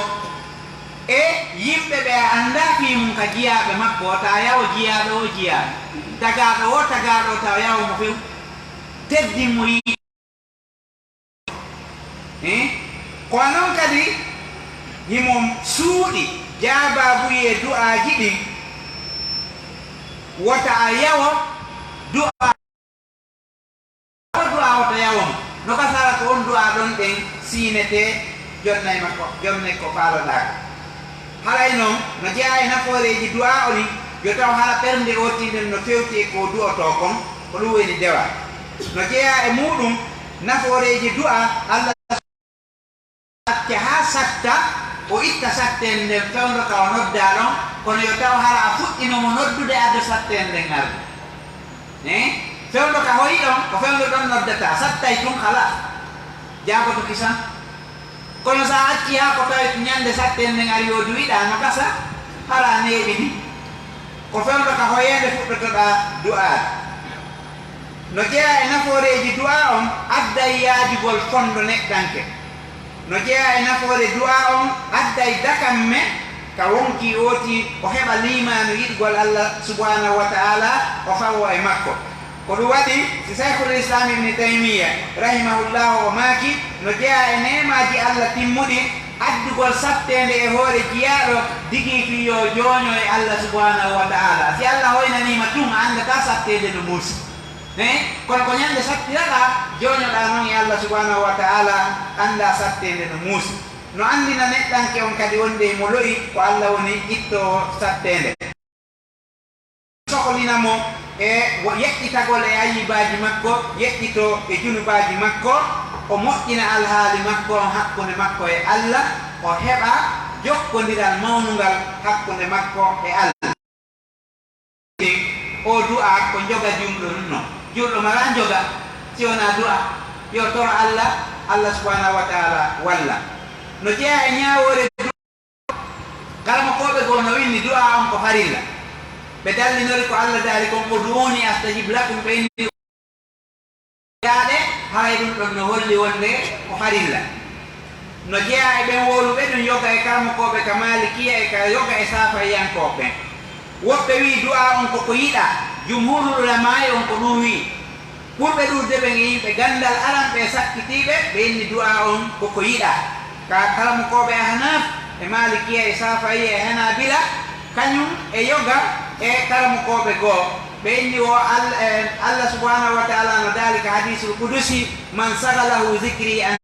e yimɓe ɓe a anda fi mum ka jiyaɓe makko ta yawo jiyaɗo o jiyaɓe tagaɗo o taw yawo mo few teddin mo yiɗa ko noon kadi himo suuɗi jaababuye du'aji ɗin wota a yawo du'a wota yawomo no kasara ko on du'a ɗon ɗen siinete jonnay makko jonnay ko faaloɗaka haray noon no jeeya e nafooreji du'a oni yo taw hala ɓernde ottinden no fewti ko du'oto kon ko ɗum woni dewa no jeeya e muɗum nafooreji du'a Allah acca ha satta o itta satten nden fewndo ka o nodda ɗon kono yo taw hara a fuɗɗinomo noddude adde satten nden arde fewndo ka hoyi ɗon ko fewndo ɗon noddata sattay tun halas jaaboto kisan kono sa acci ha ko tawi ñande satten nden ari o duwiɗa no gasa hara neeɓi ni ko fewndo ka hoyende fuɗɗotoɗa du'aade no jeeya e nafooreji du'a on adday yaajugol fondo neɗɗanke no jeeya e nafoore du'a on adday dakamme ka wonki oti o heɓa limanu yiɗgol Allah subhanahu wa ta'ala o fawo e makko ko ɗum waɗi si cheikhul islam ibni taymiya rahimahullahu o maaki no jeeya e nemaji Allah timmuɗi addugol sattende e hoore jiyaɗo digi fi yo jooño e Allah subhanahu wa ta'ala si Allah hoynanima tun a andata sattede no muusi kono ko ñande sattiraɗa jooñoɗa noon e Allah subhanahu wa ta'ala anda sattende no muusi no andina neɗɗanke on kadi wonde mo loyi ko Allah woni itto sattende sohlinamo e yeƴƴitagol e ayibaji makko yeƴƴito e junubaji makko o moƴƴina alhaali makko on hakkunde makko e Allah o heɓa jokkodiral mawnungal hakkunde makko e Allah o du'a ko joga jumɗo nunno jurɗo mala joga siona du'a yo tor Allah subhanahu wa ta'ala walla no jeya nyaawore kala mo ko be go no winni du'a on ko farilla be dallinori ko Allah dali ko uduni astajib lakum be inni yaade hay dum don no holli wonde ko farilla no jeya e be wolu be dum yoga e kala mo ko be kamaliki e ka yoga e safa yanko be wobbe wi du'a on ko yida jumhurul ulama on ko dum wi pour be du debe ngi be gandal aram be sakkitibe be inni du'a on ko yida ka kala mo ko be hanaf e maliki e safa e hanabila kanyum e yoga e kala mo ko be go be inni o Allah subhanahu wa ta'ala no dalika hadithul qudusi man sagalahu zikri an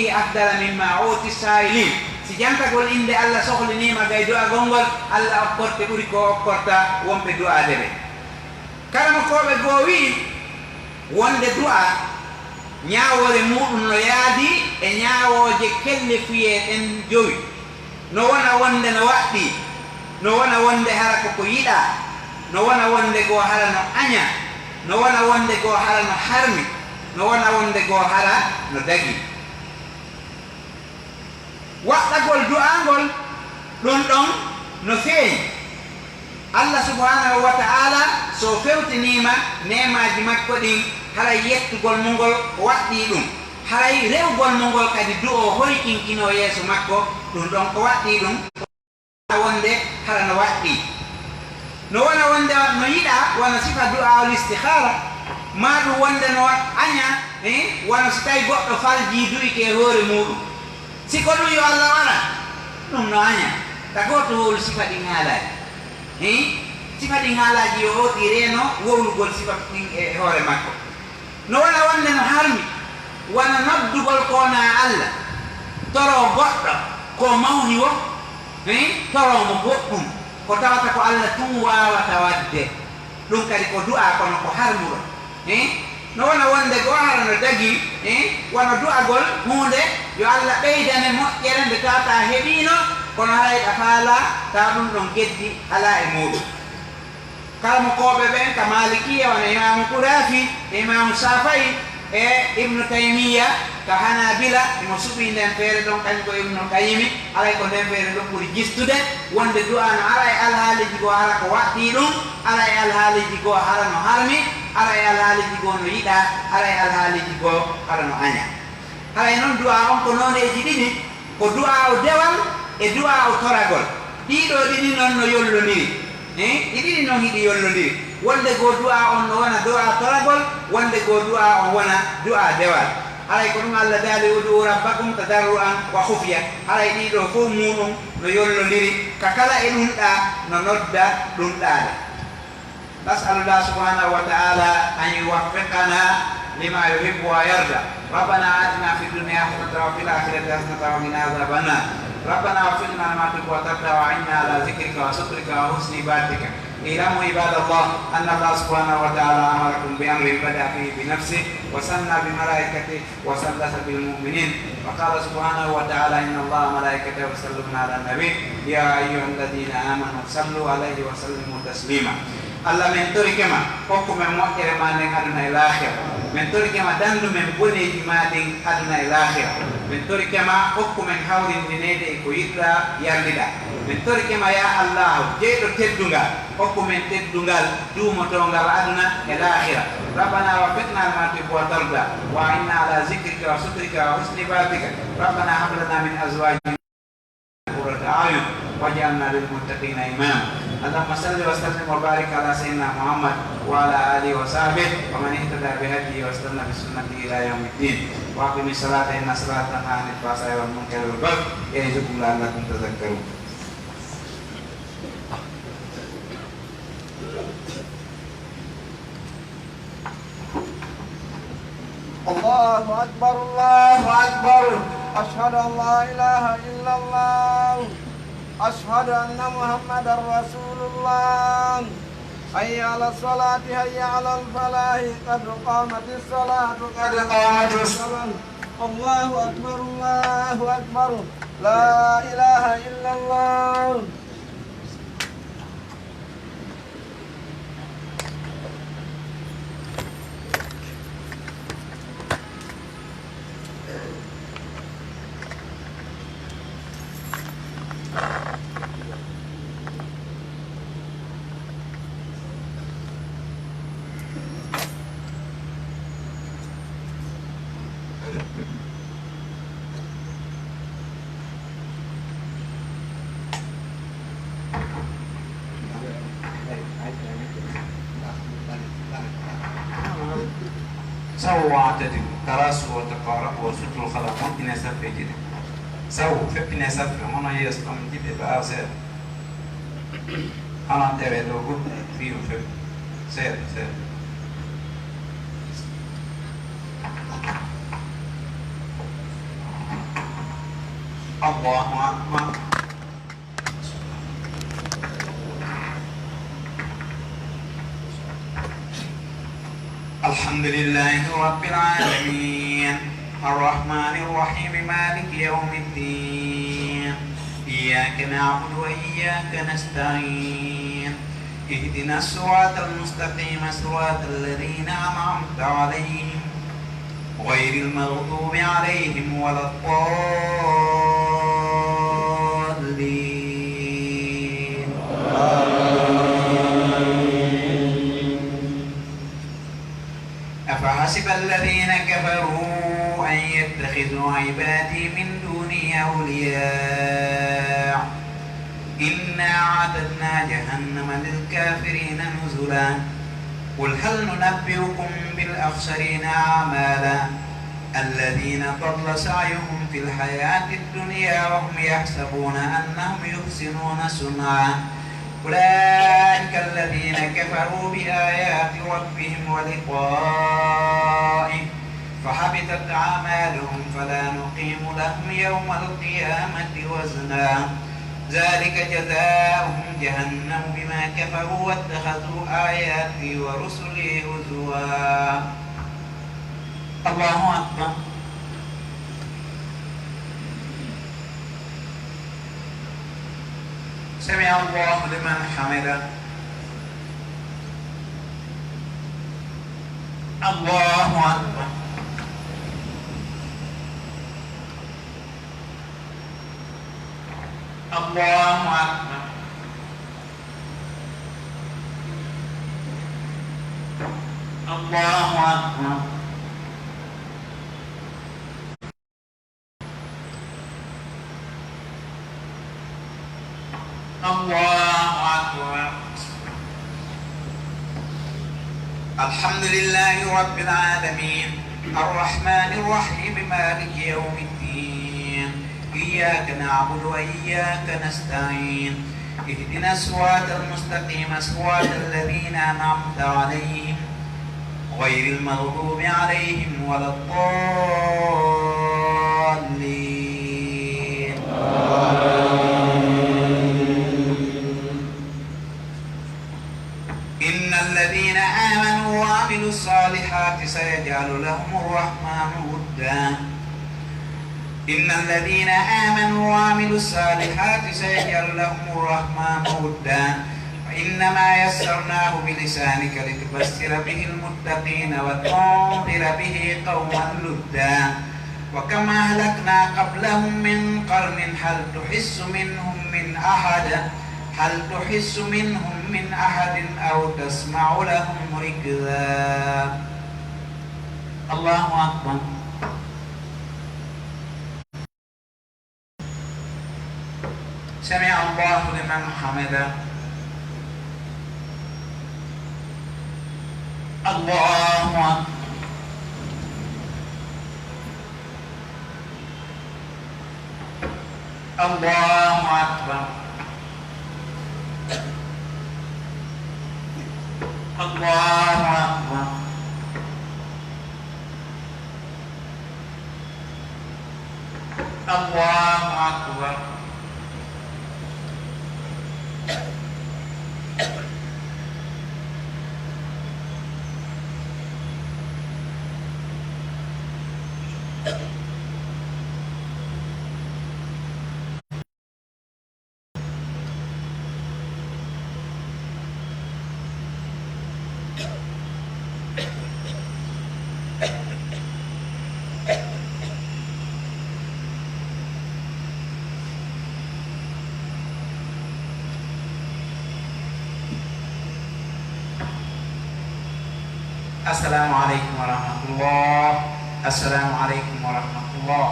afdala mimma uti sailin si janta gol inde Allah sohli ni ma gay du'a gongol Allah okkorte buri ko okkorta wonbe du'a debe kala mo ko be go wi wonde du'a nyaawore mudum no yaadi e nyaawoje kelle fiye en jowi no wana wonde no waddi no wana wonde harako ko yida no wana wonde go hala no anya no wana wonde go hala no harmi no wana wonde go hala no dagi waɗɗagol du'angol ɗum ɗon no feewi Allah subhanahu wa ta'ala so fewtinima nemaji makko ɗin haray yettugol mo ngol waɗɗi ɗum haray rewgol mo ngol kadi du'o hoykinkino yeeso makko ɗum ɗon ko waɗɗi ɗum wonde hala no waɗɗi no wona wonde no yiɗa wona sifa du'a ul istikhara ma ɗum wonde no aña wona so tawi goɗɗo falji du'ike hoore muɗum siko ɗum yo Allah wara ɗum no aña ta goto wowlu sifa ɗin haalaji sifa ɗin haalaji yo hoɗi reno wowlugol sifa ɗin e hoore makko no wona wonde no harmi wona noddugol kona Allah toro goɗɗo ko mawni wo toromo goɗɗum ko tawata ko Allah tun wawata wadde ɗum kadi ko du'a kono ko harmuɗo no wona wonde go hara no dagi wona du'agol hunde yo Allah ɓeydane moƴƴere nde tata heɓino kono haray ɗa faala ta ɗum ɗon geddi ala e muɗum kala mo koɓe ɓen ka malikiya wona imamu Qurafi imamu Safai e Ibnu Taymiya ka Hanabila imo suɓi nden feere ɗon kañum ko Ibnu Qayyimi alay ko nden feere ɗon ɓuri gistude wonde du'a no ara e alhaaliji go hara ko waɗɗi ɗum ara e alhaaliji go hara no harmi ara e alhaaliji go no yiɗa ara e alhaaliji go hara no aña haray noon du'a on ko noneji ɗiɗi ko du'a o dewal e du'a o toragol ɗiɗo ɗiɗi noon no yollodiri ɗiɗi noon hiɗi yollodiri wonde go du'a on no wona du'a toragol wonde go du'a on wona du'a dewal haray ko ɗum Allah daali ud'u rabbakum tadarru'an wa khufya haray ɗiɗo fof muɗum no yollodiri ka kala e ɗum ɗa no nodda ɗum ɗaade nas'alullah subhanahu wa ta'ala an yuwaffiqana lima yuhibbu wa yarda ربنا آتنا في الدنيا حسنة وفي الآخرة حسنة وقنا عذاب النار ربنا اغفر لنا ما تحب وترضى وعنا على ذكرك وشكرك وحسن عبادتك اعلموا عباد الله أن الله سبحانه وتعالى أمركم بأمر بدأ فيه بنفسه وثنى بملائكته وثلث بالمؤمنين وقال سبحانه وتعالى إن الله وملائكته يصلون على النبي يا أيها الذين آمنوا صلوا عليه وسلموا تسليما Allah men tori kema hokku men moƴƴere ma nden aduna e lahira men tori kema dandu men boneji ma ɗin aduna e lahira men tori kema hokku men hawrindinede e ko yiɗɗa yarliɗa men tori kema ya Allah jeyɗo teddungal hokku men teddungal duumotongal aduna e lahira rabbana waffiqna lima tuhibbu wa tarda wa inna ala zikrika wa shukrika wa husni ibadatika rabbana hab lana min azwajina qurrata a'yun waj'alna lil muttaqina imama اللهم صل وسلم وبارك على سيدنا محمد وعلى اله وصحبه ومن اهتدى بهديه واستنى بسنته الى يوم الدين واقم الصلاه ان الصلاه تنهى عن الفحشاء والمنكر والبغي يعظكم لعلكم تذكرون الله أكبر الله أكبر أشهد أن لا إله إلا الله أشهد أن محمدا رسول الله حي على الصلاة حي على الفلاح قد قامت الصلاة قد قامت الصلاة الله أكبر الله أكبر لا إله إلا الله سووا واعتدلوا تراسوا وتقاربوا وسدوا الخلق ممكن يسفي جدا سووا فكنا يسفي هنا يسلم جدا بقى سير أنا أنتبه لو قلت فيه فك سير الله أكبر الحمد لله رب العالمين الرحمن الرحيم مالك يوم الدين إياك نعبد وإياك نستعين اهدنا الصراط المستقيم صراط الذين أنعمت عليهم غير المغضوب عليهم ولا الضالين أفحسب الذين كفروا أن يتخذوا عبادي من دوني أولياء إنا أعتدنا جهنم للكافرين نزلا قل هل ننبئكم بالأخسرين أعمالا الذين ضل سعيهم في الحياة الدنيا وهم يحسبون أنهم يحسنون صنعا أولئك الذين كفروا بآيات ربهم ولقائه فحبطت أعمالهم فلا نقيم لهم يوم القيامة وزنا ذلك جزاؤهم جهنم بما كفروا واتخذوا آياتي ورسلي هزوا الله أكبر سمع الله لمن حمده الله أكبر الله أكبر الله أكبر الله أكبر الحمد لله رب العالمين الرحمن الرحيم مالك يوم الدين إياك نعبد وإياك نستعين اهدنا الصراط المستقيم صراط الذين أنعمت عليهم غير المغضوب عليهم ولا الضالين إن الذين آمنوا وعملوا الصالحات سيجعل لهم الرحمن ودا إن الذين آمنوا وعملوا الصالحات سيجعل لهم الرحمن ودا فإنما يسرناه بلسانك لتبشر به المتقين وتنذر به قوما لدا وكما أهلكنا قبلهم من قرن هل تحس منهم من أحد أو تسمع لهم ركزا الله أكبر سمع الله لمن حمده الله أكبر الله أكبر الله أكبر الله أكبر السلام عليكم ورحمة الله. السلام عليكم ورحمة الله.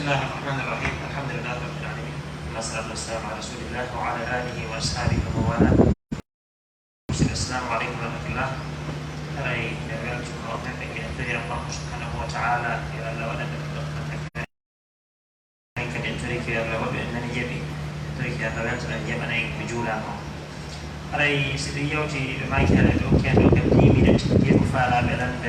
الله الرحمن الرحيم. الحمد لله رب العالمين. والصلاة والسلام على رسول الله وعلى آله وأصحابه ومن والاه. السلام عليكم ورحمة الله. أي يا جماعة في الله سبحانه وتعالى يا الله ولا كان تريك يا الله وبأنني جبي تريك يا الله وأن جبنا بجولا. أي سيديوتي ما كان لو كان من يفعل بلند.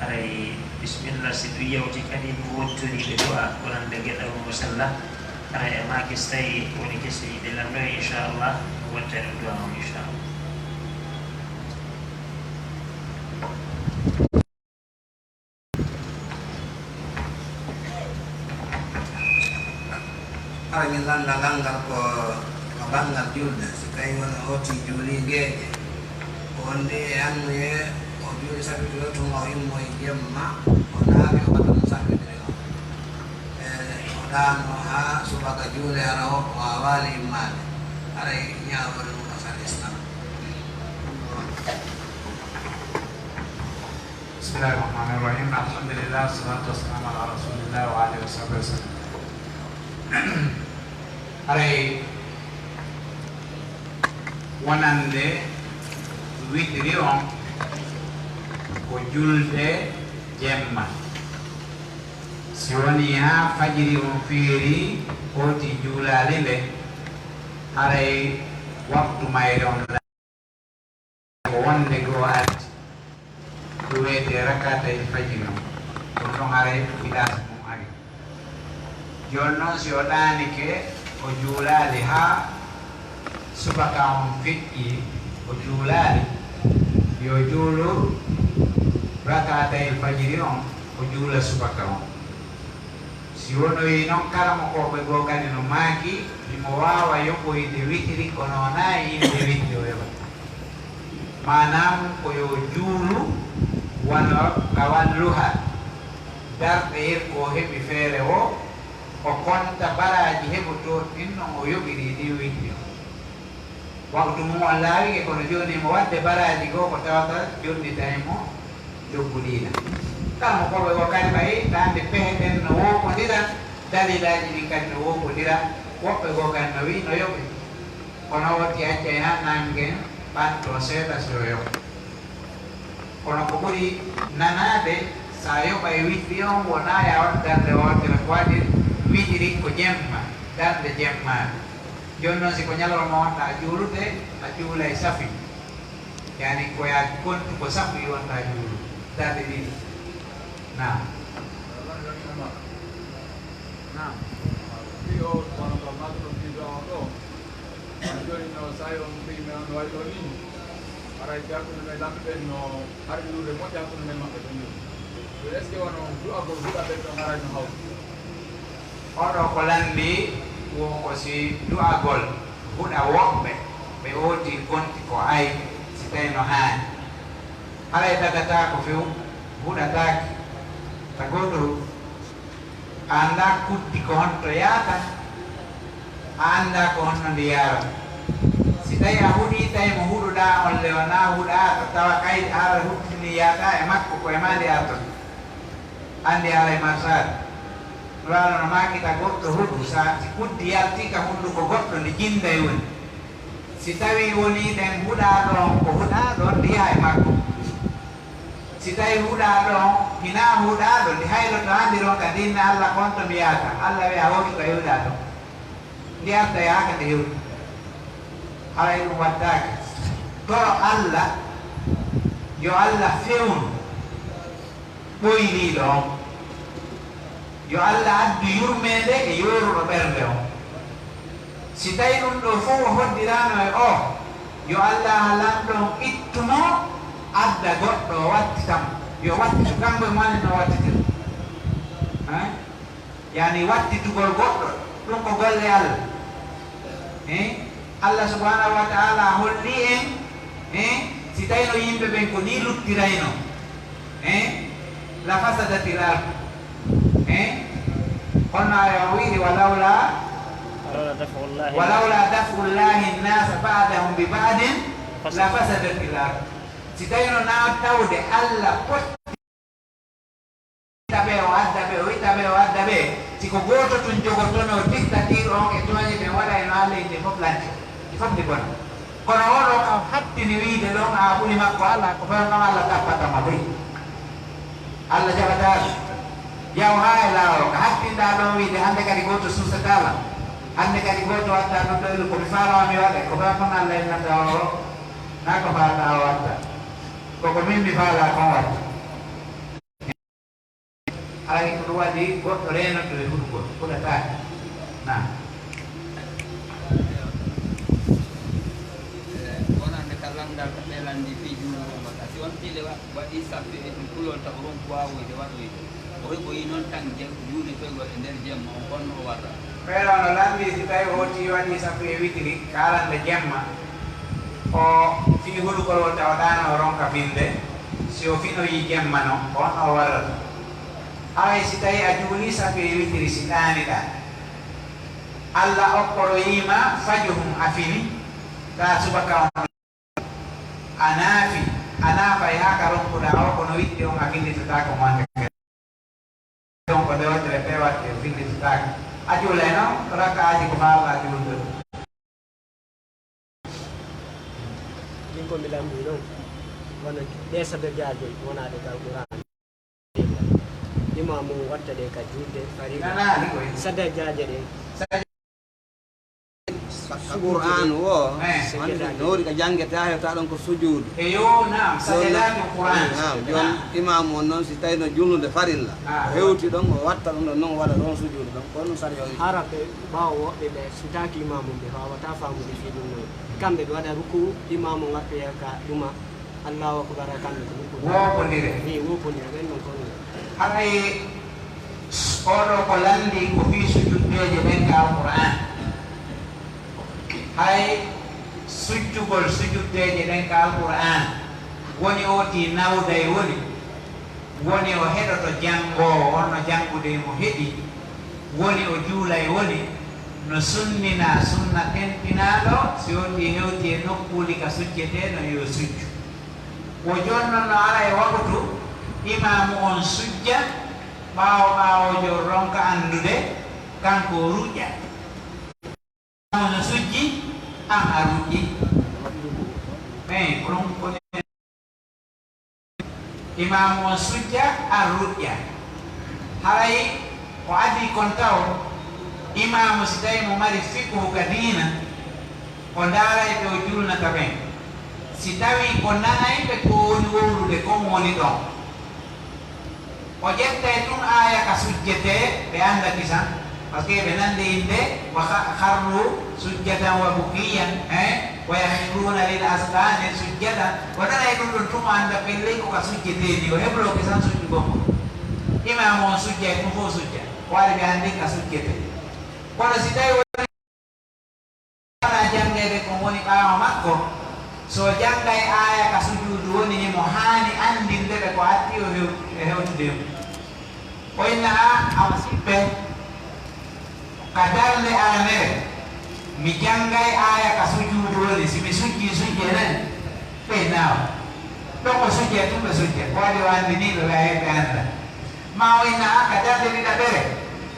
أي بسم الله سيديوتي كان يموتني بدعاء ولن بجد المسلة. أي ما كستي ونكسي دلنا إن شاء الله وتردوا إن شاء الله. Pangilan langgar ko mabangal julda sikai wana oti juli geje onde anne o juli sabi juli tunga imo ijemma onari o katan sabi dino odano ha subaka juli ara o awali imane ara nyawar asal Islam. Bismillahirrahmanirrahim. Alhamdulillah, salatu wassalamu ala Rasulillah wa alihi wasallam. Aray wanande witiri on ko julde jemma si woni ha fajiri on fiiri oti julale le aray waktu mayre on ko wonde go atti ko wete rakata e fajiri on ɗon aray fiɗata mum ari jonnon si o ɗani ke o juulali ha subaka on fiƴƴi o juulali yo juulu rakatayel fajiri on o juula subaka on si wonoyi noon karamo koɓe goo kadi no maaki imo wawa yoɓoyde witiri kono nayi inde witiri o yoɓa manam koyo juulu wano kawalluha darɗe yer ko heɓi feere o o konta baraji heɓoto ɗin non o yoɓiri ɗi witiri waktu mum on laawi e kono joni mo wadde baraji goo ko tawata jonnitaymo jogguɗina kala mo koɓe ko kadi ɓayi tande peheɗen no wokodira dalilaji ɗin kadi no wokodira woɓɓe goo kadi no wi no yoɓi kono wotti acca e han nangen ɓanto seeɗa so yoɓa kono ko ɓuri nanade sa yoɓa e witiri on wona ya wat darde wotere ko waɗi witiri ko jemma darde jemma joni noon siko ñalawma wonta a juulude a juula e safi yani koya kontu ko safi wonta juulu darde ɗiɗi nam nam ɗi o kono ko matɗo ɗiɗo on ɗo joni no sawi on mbimi on waɗi ɗo ni aray hakkude men lamɓe ɓen no harjude moƴƴi hakkude men maɓɓe ɗon ɗo est ce que wono du'agol huɗaɓe ɗon arani no hawti oɗo ko landi wonko si du'agol huɗa woɓɓe ɓe oti gonti ko ay si tawi no haani haray tagata ko few huɗataki ta goto a anda kuddi ko honto yaata a anda ko honno ndi yarata si tawi a huɗi tawi mo huɗuɗa on le wona huɗata tawa kay ara huɗtini yaata e makko koye ma ndi arton andi haray marsade wala no makita goɗɗo huɗu sa si kuddi yalti ka hunduko goɗɗo ndi jinda e woni si tawi woni ɗen huɗaɗo ko huɗaɗo ndi yaha e makko si tawi huɗaɗo hina huɗaɗo ndi hayloto handiron ka ndinna Allah konto mi yaata Allah wi a woki ko hewɗa ɗo ndi arta yaaka nde hewɗi haray ɗum wattake toro Allah yo Allah fewnu ɓoyliɗo on yo Allah addu yurmede e yoruɗo ɓernde on si tawi ɗum ɗo fof o hoddirano e o yo Allah halanɗon ittumo adda goɗɗo o wattitamo yo wattitu kanko e mani no wattitira yani wattitugol goɗɗo ɗum ko golle Allah Allah subhanahu wa ta'ala holli en si tawi no yimɓe ɓen ko ni luttirayno la fasadatil ard قلنا يا ويلي ولولا دفع الله الناس بعدهم ببعض لفسدت الارض سيتاينو نا تاودي الله tabe o adda be siko goto to ko tono dictature on e toñi ɓe waɗa e no Allah inde fof lante fof ndi bona kono oɗo kam hattini wiide ɗon a ɓuri makko ala ko fewno Allah tappatama boy Allah jaɓataɗo yaw ha e lawol ko hattinɗa ɗon wiide hande kadi goto susatala hande kadi goto watta ɗum ɗoyɗo komi falawami waɗe ko fewno Allah e nanta o na ko falta o watta koko min mi faala kon watta alay ko ɗum waɗi goɗɗo renoto e huɗugol fuɗatake na wonande ka landal ko ɓelandi fijuno maka si on pile waɗi sappi e ɗum kulol taw ron ko wawoyde waɗoyde o heɓoyi noon tan juuɗe toygol e nder jemma on honno o warra ɓeɗono landi si tawi hoti waɗi sappo e witiri kalande jemma o fi huɗugol o tawɗano o ronka finde si o finoyi jemma no on o warrata hay si tawi a juuli sappo e witiri si ɗaniɗa Allah okkoroyima fajuhum a fini ta subaka on a naafi a naafay ha ka ronkuɗa o kono wiɗɗi on a finditata ko mande donc nde waɗire pewatte findititaka a juulay noon rakaji ko malla juulde min komi lamdi noon wona ɗesade jaaje wonade ka Qur'an imamu watta ɗe ka julde nanani koy sadde jaaje ɗe Qur'an wo nori ka jangete ha hewta ɗon ko sujude e yo nam sadedaki Qur'an jon imam on noon si tawi no julnude farilla hewti ɗon o watta ɗum ɗon noon waɗa ɗon sujude ɗon kono sari o haraɓe ɓawa woɓɓe ɓe sutaki imamu ɓe wawata famude fi ɗum noon kamɓe ɓe waɗa ruku imamu ŋattoya ka ɗuma Allahu akbar kamɓe ko ruku wopodire ni wopodire ɓen ɗon kono haray oɗo ko landi ko fi sujuddeje ɓen ka Qur'an hay sujjugol sujuddeje ɗen ka Qur'an woni oti nawday woni o heɗoto jangowo onno jangude mo heɗi woni o juulay woni no sunnina sunna tentinaɗo si oti hewti e nokkuli ka sujjeteno yo sujju wo jonnon no ara e waktu imamu on sujja ɓawojo ronka andude kanko ruƴƴa no sujji an a ruƴƴi mais kono imamu on sujja an ruƴƴa haray o adi kon taw imamu si tawi mo mari fiqhu ka diina o daaray ɓe o julnata ɓen si tawi ko nanayɓe ko woni wowlude kon woni ɗon o ƴettay ɗum aya ka sujjete ɓe anda kisan par ce que ɓe nande inde wa harru sujjatan wa bukiyan wa yahruna lil asqani sujjatan o nanay ɗum ɗon tuma anda pelley ko ka sujjeteni o heɓlo kisan sujju gongo imamu on sujjay ɗum fof sujja o waɗi ɓe andi ka sujjete kono si tawi wona jangede ko woni ɓawa makko so janggay aya ka sujudu woni himo hani andindeɓe ko hatti o hewtude o inna awa sippe ka darde anere mi janggay aya ka sujudu woni simi sujji nani ɓe nawa ɗon ko sujje tum ɓe sujje ko waɗi o andiniɓe ɓe heɓe anda ma o inna ka darde ɗiɗaɓere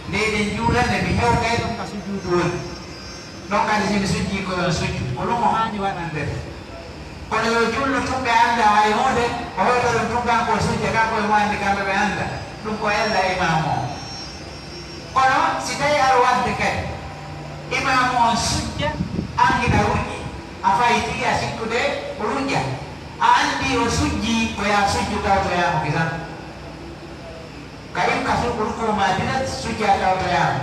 nde ɗen juulande mi hewtay ɗum ka sujudu woni ɗon kadi simi sujji koyon sujju ko ɗum o hani waɗandede kono yo julno tumɓe anda hay hunde o hoyto ɗum tum kanko sujja kanko e mo andi kamɓe ɓe anda ɗum ko ella imamu o kono si tawi aɗa wadde kadi imamu on sujja an hina ruƴƴi a fayti a sikkude o ruƴƴa a andi o sujji ko ya sujju tawtoyamo kisan kayim ka rukuma dinat sujja tawtoyamo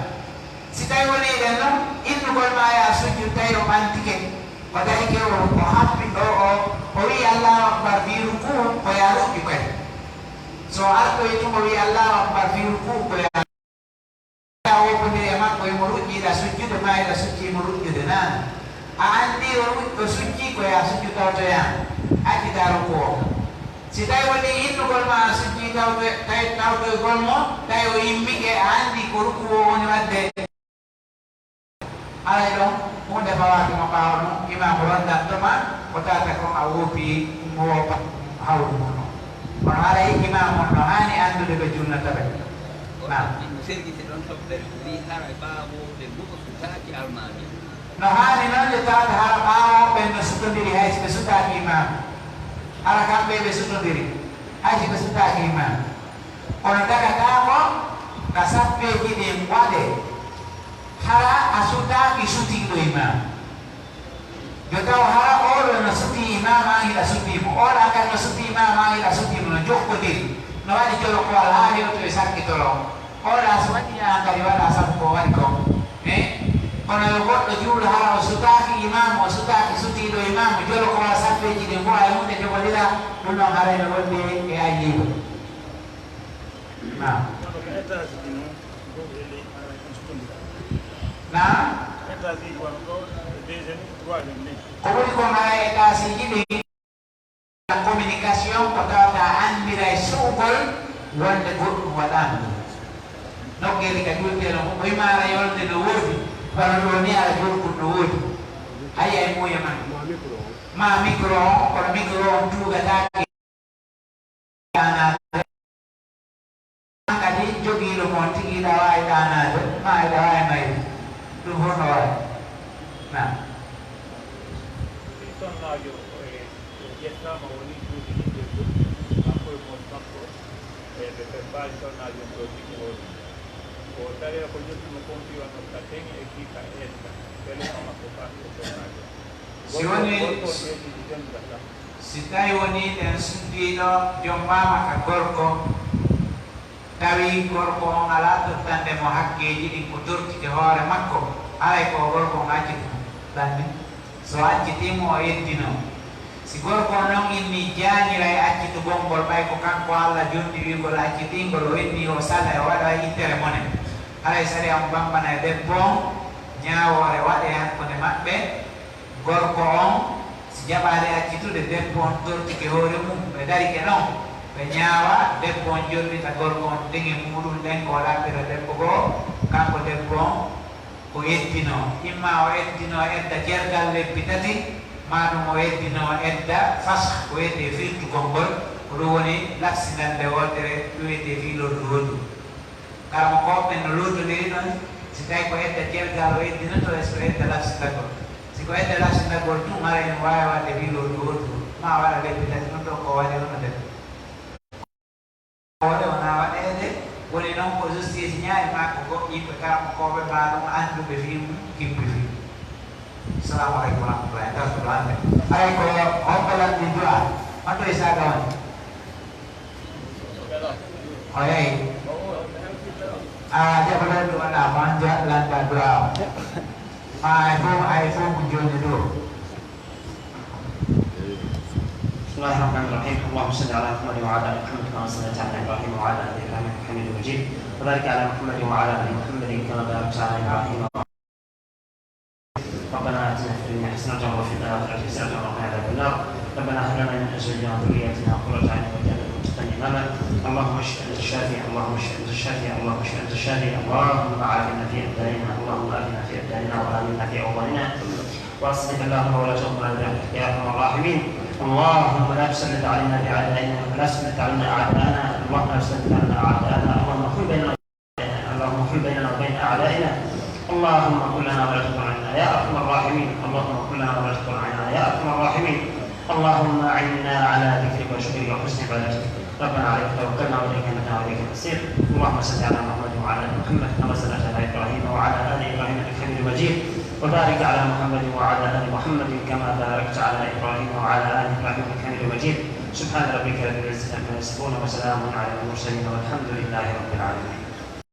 si tawi woni ɗen noon innugol ma ya sujju tawi o ɓantike o darike o happi o wi Allahu akbar fi ruku ko ya ruƴƴu kadi so artoyi tuma wi Allahu akbar fi ruku ko ya wopodiri e makko emo ruƴƴiɗa sujjude ma eɗa sujji mo ruƴƴude nan a andi o sujji ko ya sujju tawtoyama accita ruku o si tawi woni innugol ma a sujji tawtoygol mo tawi o yimmike a andi ko ruku o woni wadde alay ɗon hunde fawaki mo ɓawa ɗum imamu rondantoma ko tata kon a woppi mo woppa hawru mon o kono haray imamu on no hani andude ɓe julnata ɓe sergi se don toppere wi hara baabo ɓe buko sutaki almami no hani noon ƴe tawde hara ɓaawo ɓen no sutodiri hayso ɓe sutaki imam hara kamɓe ɓe sutodiri hayso ɓe sutaki imam kono dagatako ka sappeji ɗin waɗe hara a sutaki sutiɗo imam yo taw hara oɗo no suti imam an hiɗa sutimo oɗa kadi no suti imam an hiɗa sutimo no jokkodiri no waɗi jolo kowal ha hewto e sakkitoro oɗa so waɗi an kadi waɗa sabu ko waɗi ko kono yo goɗɗo juuɗo hara o sutaki imam o sutaki sutiɗo imam jolo kowal sappeji ɗin fo ay hunde jogoɗira ɗum ɗon harayno wonde e ayyiba na ko woni ko mara étasiji ɗi communication ko tawata andira e suugol wonde goɗɗum waɗama nokkeli ka julteno ko ɓoy mara yolde no woodi kono ɗo ni ara jolɗum no woodi hayi ay muya man ma micro on kono micro on tugatake ɗanade kadi jogiiɗo mon tigiɗa wawi ɗanade ma eɗa wawi mayde ɗum honno wawi na sonnajo ƴettama woni juuɗe ɗiɗirɗum makko e mon makko e ɓe ɓe mbawi sonnajo ɗo tigi hoɗi ko tawi ko jottimo pompi wonno ka teŋi e kiika esta welema makko famɗo sonnajo si woni ƴeɗiɗi jondata si tawi woni ɗen suddiɗo jommama ka gorko tawi gorko on ala tottande mo hakkeji ɗin ko tortide hoore makko alay ko gorko on acciti ɗanni so accitimo o yeddino si gorko on noon inni jaanira e accitu gongol ɓay ko kanko Allah jondi wigol accitingol o wenni o sala e waɗa yittere mone alay sari on bambana e debbo on ñawore waɗe hakkude maɓɓe gorko on si jaɓade accitude debbo on tortike hoore mum ɓe darike noon ɓe ñaawa debbo on jollita gorko on deŋe muɗum ɗen ko laɓɓira debbo goo kanko debbo on ko yeddino imma o yeddino edda jergal lebbi tati maɗum o yeddino edda fas ko wiyete firtugol ngol ko ɗum woni laksindande wotere ɗum wiyete fiilordu hondu karamo koɓɓe no lotodiri ɗon si tawi ko edda jergal o yeddino to so edda laksindagol si ko edda laksindagol tum ara en wawi wadde fiilordu hondu ma waɗa lebbi tati ɗum ɗo ko waɗi hono debbo oɗe wona waɗede woni noon ko justice ñaayi ma ko goƴƴiɓe karamo koɓe mba ɗum anduɓe fimu kibbi fi salamu aleykum warahmatullahi tabaraka ay ko hokkalanɗi du'a manto e saga woni o yeyi a jaɓalanɗu waɗa man landa du'a o ma ay fof ko joni ɗo بسم الله الرحمن الرحيم اللهم صل على محمد وعلى ال محمد كما صليت على ابراهيم وعلى ال ابراهيم انك حميد مجيد وبارك على محمد وعلى ال محمد كما باركت على ابراهيم ربنا اتنا في الدنيا حسنه وفي الاخره حسنه وقنا عذاب النار ربنا هب لنا من ازواجنا وذرياتنا قرة اعين واجعلنا للمتقين اماما اللهم اشف انت الشافي اللهم اشف انت الشافي اللهم اشف انت الشافي اللهم عافنا في ابداننا اللهم عافنا في ابداننا وامنا في اوطاننا واصلح اللهم ولا تغفر لنا يا ارحم الراحمين اللهم لا تسلط علينا باعدائنا ولا تسلط علينا اعداءنا اللهم لا تسلط علينا اعداءنا اللهم حل بيننا وبين اعدائنا اللهم كن لنا ولا تكن علينا يا ارحم الراحمين اللهم كن لنا ولا تكن علينا يا ارحم الراحمين اللهم اعنا على ذكرك وشكرك وحسن عبادتك ربنا عليك توكلنا واليك متنا واليك المصير اللهم صل على محمد وعلى ال محمد كما صليت على ابراهيم وعلى ال ابراهيم انك حميد مجيد وبارك على محمد وعلى ال محمد كما باركت على ابراهيم وعلى ال ابراهيم انك حميد مجيد سبحان ربك رب العزه عما يصفون وسلام على المرسلين والحمد لله رب العالمين.